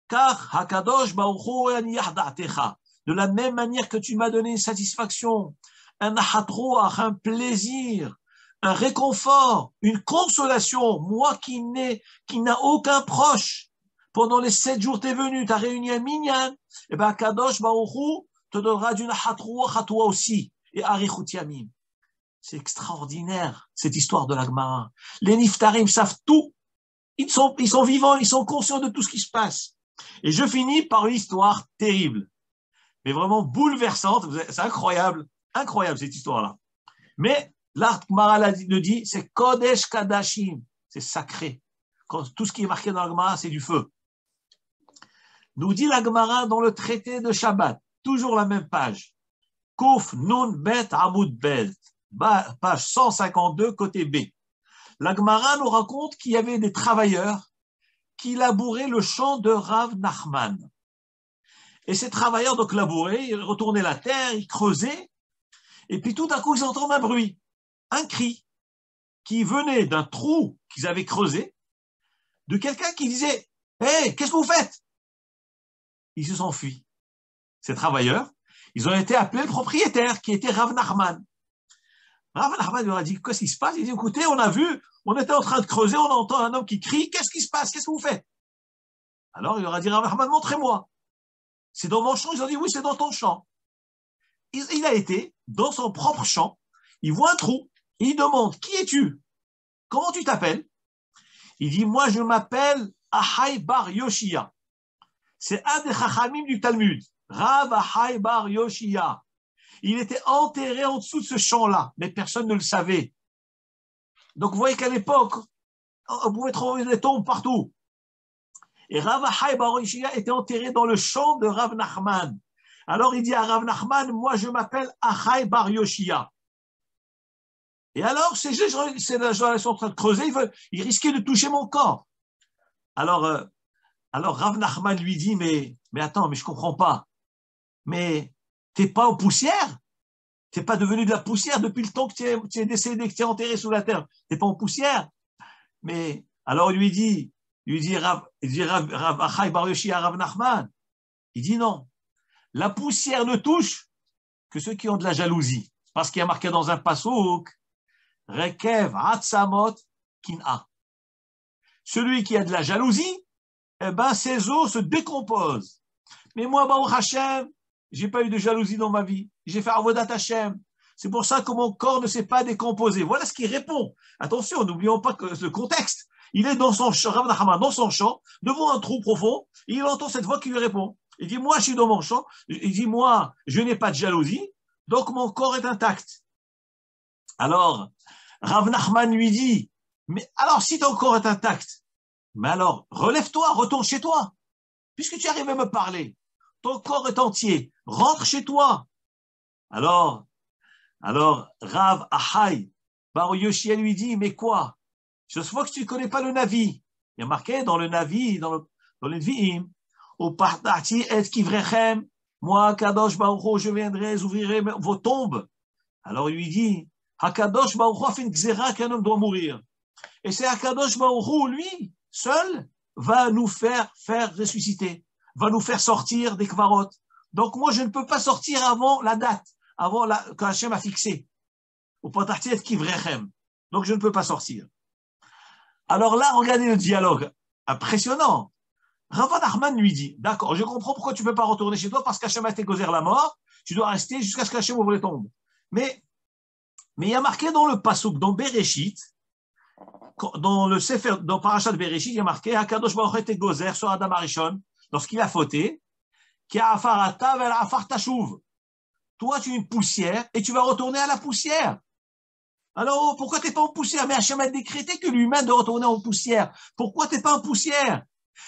car hakadosh baruch hu yaniach da'atecha. De la même manière que tu m'as donné une satisfaction, un hadrouach, un plaisir, un réconfort, une consolation, moi qui n'a aucun proche. Pendant les 7 jours, tu es venu, tu as réuni un minyan, et bien Kadosh Baruch Hu te donnera d'une hatrouach à toi aussi, et arichut yamim. C'est extraordinaire, cette histoire de la Gemara. Les niftarim savent tout, ils sont vivants, ils sont conscients de tout ce qui se passe. Et je finis par une histoire terrible, mais vraiment bouleversante, c'est incroyable cette histoire-là. Mais la Gemara le dit, c'est Kodesh Kadashim, c'est sacré. Quand tout ce qui est marqué dans la Gemara, c'est du feu. Nous dit la Gemara dans le traité de Shabbat, toujours la même page, Kouf Nun Bet Amud Bet, page 152, côté B. La Gemara nous raconte qu'il y avait des travailleurs qui labouraient le champ de Rav Nachman. Et ces travailleurs donc labouraient, ils retournaient la terre, ils creusaient, et puis tout à coup ils entendent un bruit, un cri, qui venait d'un trou qu'ils avaient creusé, de quelqu'un qui disait « Hé, qu'est-ce que vous faites ?» Ils se sont enfuis. Ces travailleurs, ils ont été appelés le propriétaire, qui était Rav Nachman. Rav Nachman leur a dit « Qu'est-ce qui se passe ?» Il dit « Écoutez, on a vu, on était en train de creuser, on entend un homme qui crie, qu'est-ce qui se passe? Qu'est-ce que vous faites ?» Alors il leur a dit « Rav Nachman, montrez-moi. » C'est dans mon champ? Ils ont dit « Oui, c'est dans ton champ. » Il a été dans son propre champ, il voit un trou, et il demande « Qui es-tu? Comment tu t'appelles ?» Il dit « Moi, je m'appelle Ahai Bar Yoshia. » C'est un des chachamim du Talmud, Rav Ahai Bar Yoshia. Il était enterré en dessous de ce champ-là, mais personne ne le savait. Donc, vous voyez qu'à l'époque, vous pouvez trouver des tombes partout. Et Rav Ahai Bar Yoshia était enterré dans le champ de Rav Nachman. Alors, il dit à Rav Nachman, moi, je m'appelle Ahai Bar Yoshia. Et alors, ces gens sont en train de creuser, ils risquaient de toucher mon corps. Alors Rav Nachman lui dit, mais attends, mais je comprends pas. Mais t'es pas en poussière? T'es pas devenu de la poussière depuis le temps que tu es décédé, que tu es enterré sous la terre. T'es pas en poussière? Mais alors il lui dit Rav Achai Bar Yoshia à Rav Nachman. Il dit non. La poussière ne touche que ceux qui ont de la jalousie. Parce qu'il y a marqué dans un passouk, Rekev Atzamot Kin'a. Celui qui a de la jalousie, eh ben, ses os se décomposent. Mais moi, Baruch Hashem, j'ai pas eu de jalousie dans ma vie. J'ai fait Avodat Hashem. C'est pour ça que mon corps ne s'est pas décomposé. Voilà ce qu'il répond. Attention, n'oublions pas que le contexte. Il est dans son champ, Rav Nachman, dans son champ, devant un trou profond, et il entend cette voix qui lui répond. Il dit, moi, je suis dans mon champ. Il dit, moi, je n'ai pas de jalousie, donc mon corps est intact. Alors, Rav Nachman lui dit, mais alors, si ton corps est intact, mais alors, relève-toi, retourne chez toi. Puisque tu arrives à me parler, ton corps est entier, rentre chez toi. Alors, Rav Ahai Bar Yoshia lui dit, mais quoi? Je vois que tu ne connais pas le Navi. Il y a marqué dans le Navi, dans le Nevi'im, au Partati et Kivrechem, moi, Kadosh Baruch Hu, je viendrai, j'ouvrirai vos tombes. Alors il lui dit, Hakadosh Baruch Hu a fait une xéra qu'un homme doit mourir. Et c'est Hakadosh Baruch Hu, lui, seul, va nous faire ressusciter, va nous faire sortir des kvarot. Donc moi, je ne peux pas sortir avant la date, que Hachem a fixé. Au Partati et Kivrechem. Donc je ne peux pas sortir. Alors là, regardez le dialogue, impressionnant. Rav Nachman lui dit, d'accord, je comprends pourquoi tu ne peux pas retourner chez toi, parce qu'Hachem a été gozer la mort, tu dois rester jusqu'à ce qu'Hachem ouvre les tombes. Mais il y a marqué dans le Pasuk, dans Bereshit, dans le Sefer, dans Parashat Bereshit, il y a marqué, Hakadosh Baruch Hu était gozer sur Adam Arishon, lorsqu'il a fauté, qui a afarata vel afar tashuv. Toi, tu es une poussière, et tu vas retourner à la poussière. Alors, pourquoi tu n'es pas en poussière? Mais Hachem a décrété que l'humain doit retourner en poussière. Pourquoi tu n'es pas en poussière?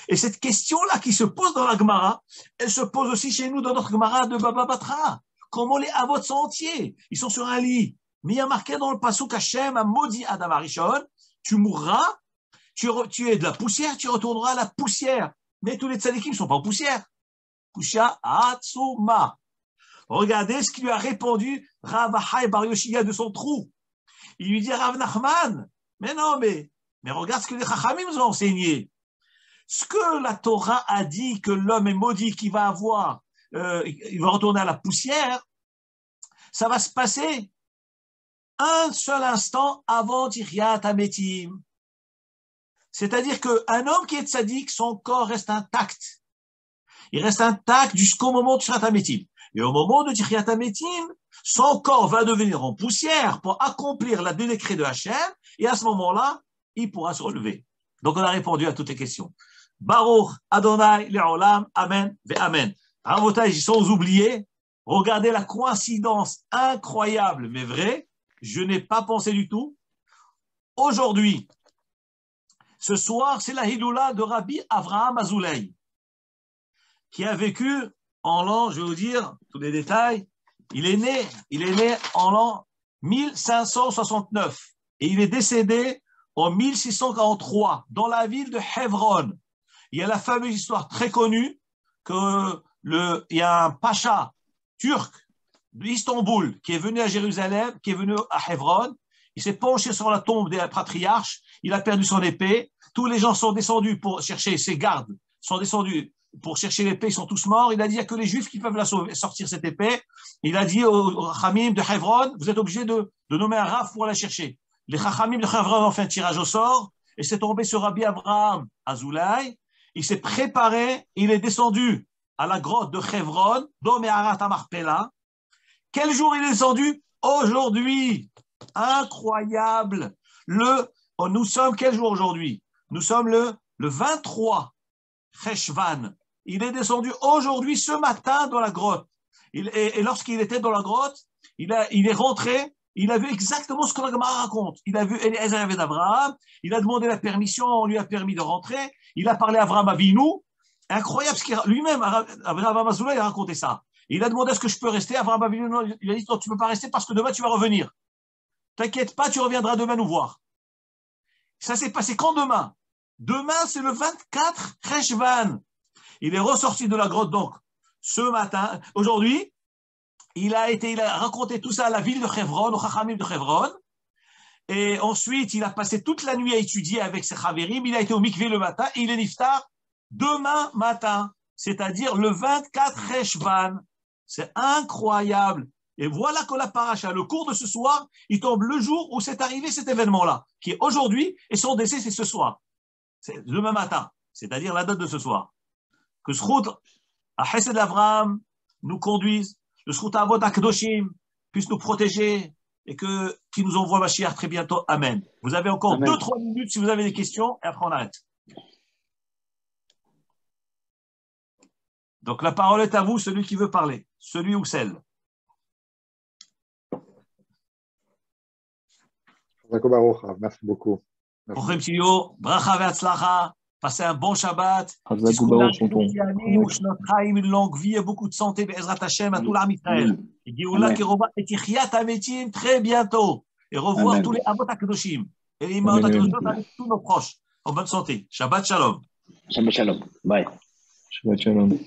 Et cette question-là qui se pose dans la Gemara, elle se pose aussi chez nous dans notre Gemara de Baba Batra. Comment les Avot sont entiers? Ils sont sur un lit. Mais il y a marqué dans le Pasuk Hashem, a maudit Adam Arishon, tu mourras, tu es de la poussière, tu retourneras à la poussière. Mais tous les tzadikim ne sont pas en poussière. Kusha Atsuma. Regardez ce qu'il lui a répondu Rav Achai Bar Yoshia de son trou. Il lui dit Rav Nachman, mais non, mais regarde ce que les Chachamim nous ont enseigné. Ce que la Torah a dit que l'homme est maudit, qu'il va avoir, il va retourner à la poussière, ça va se passer un seul instant avant Tiriyat Hametim. C'est-à-dire qu'un homme qui est tzaddik, son corps reste intact. Il reste intact jusqu'au moment de Tiriyat Hametim. Et au moment de Tiriyat Hametim, son corps va devenir en poussière pour accomplir la décret de Hachem, et à ce moment-là, il pourra se relever. Donc on a répondu à toutes les questions. Baruch Adonai Le'olam, Amen ve Amen. Rabotai, sans oublier, regardez la coïncidence incroyable mais vraie, je n'ai pas pensé du tout. Aujourd'hui, ce soir, c'est la Hiloula de Rabbi Avraham Azoulay, qui a vécu en l'an, je vais vous dire tous les détails, il est né en l'an 1569 et il est décédé en 1643 dans la ville de Hebron. Il y a la fameuse histoire très connue il y a un pacha turc d'Istanbul qui est venu à Jérusalem, qui est venu à Hebron. Il s'est penché sur la tombe des patriarches, il a perdu son épée. Tous les gens sont descendus pour chercher, ses gardes sont descendus pour chercher l'épée, ils sont tous morts. Il a dit, il n'y a que les Juifs qui peuvent la sauver, sortir cette épée. Il a dit aux Chachamim de Hebron, vous êtes obligés de nommer un Rav pour la chercher. Les Chachamim de Hebron ont fait un tirage au sort et c'est tombé sur Rabbi Avraham Azoulay. Il s'est préparé, il est descendu à la grotte de Hebron, dans Meharat HaMachpelah. Quel jour il est descendu? Aujourd'hui. Incroyable. Nous sommes quel jour aujourd'hui? Nous sommes le 23 Cheshvan. Il est descendu aujourd'hui, ce matin, dans la grotte. Et lorsqu'il était dans la grotte, il est rentré, il a vu exactement ce que la Gemara raconte. Il a vu Eliezer et Abraham, il a demandé la permission, on lui a permis de rentrer, il a parlé à Avraham Avinu. Incroyable, ce qu'il lui-même, Avraham Azoulay, il a raconté ça. Il a demandé est-ce que je peux rester. Avraham Avinu, il a dit non, tu ne peux pas rester parce que demain tu vas revenir. T'inquiète pas, tu reviendras demain nous voir. Ça s'est passé quand demain? Demain, c'est le 24 Cheshvan. Il est ressorti de la grotte, donc, ce matin. Aujourd'hui, il a raconté tout ça à la ville de Hebron, au Chachamim de Hebron. Et ensuite, il a passé toute la nuit à étudier avec ses Chaverim. Il a été au mikvé le matin et il est niftar demain matin, c'est-à-dire le 24 Cheshvan. C'est incroyable. Et voilà que la paracha, le cours de ce soir, il tombe le jour où c'est arrivé cet événement-là, qui est aujourd'hui, et son décès, c'est ce soir. C'est demain matin, c'est-à-dire la date de ce soir. Que ce route à Chesed Avraham nous conduise, le Zchut Avot HaKadoshim puisse nous protéger et qu'il nous envoie Mashiach très bientôt. Amen. Vous avez encore 2-3 minutes si vous avez des questions et après on arrête. Donc la parole est à vous, celui qui veut parler, celui ou celle.
Merci beaucoup.
Passez un bon Shabbat. Une longue vie et beaucoup de santé. Be'ezrat Hashem à tout l'Am Israël. Et Géoula Keroba et Tichyat Hametim très bientôt. Et revoir tous les Avot HaKadoshim. Et les Imaot HaKadoshim avec tous nos proches. En bonne santé. Shabbat Shalom.
Shabbat Shalom. Bye.
Shabbat Shalom.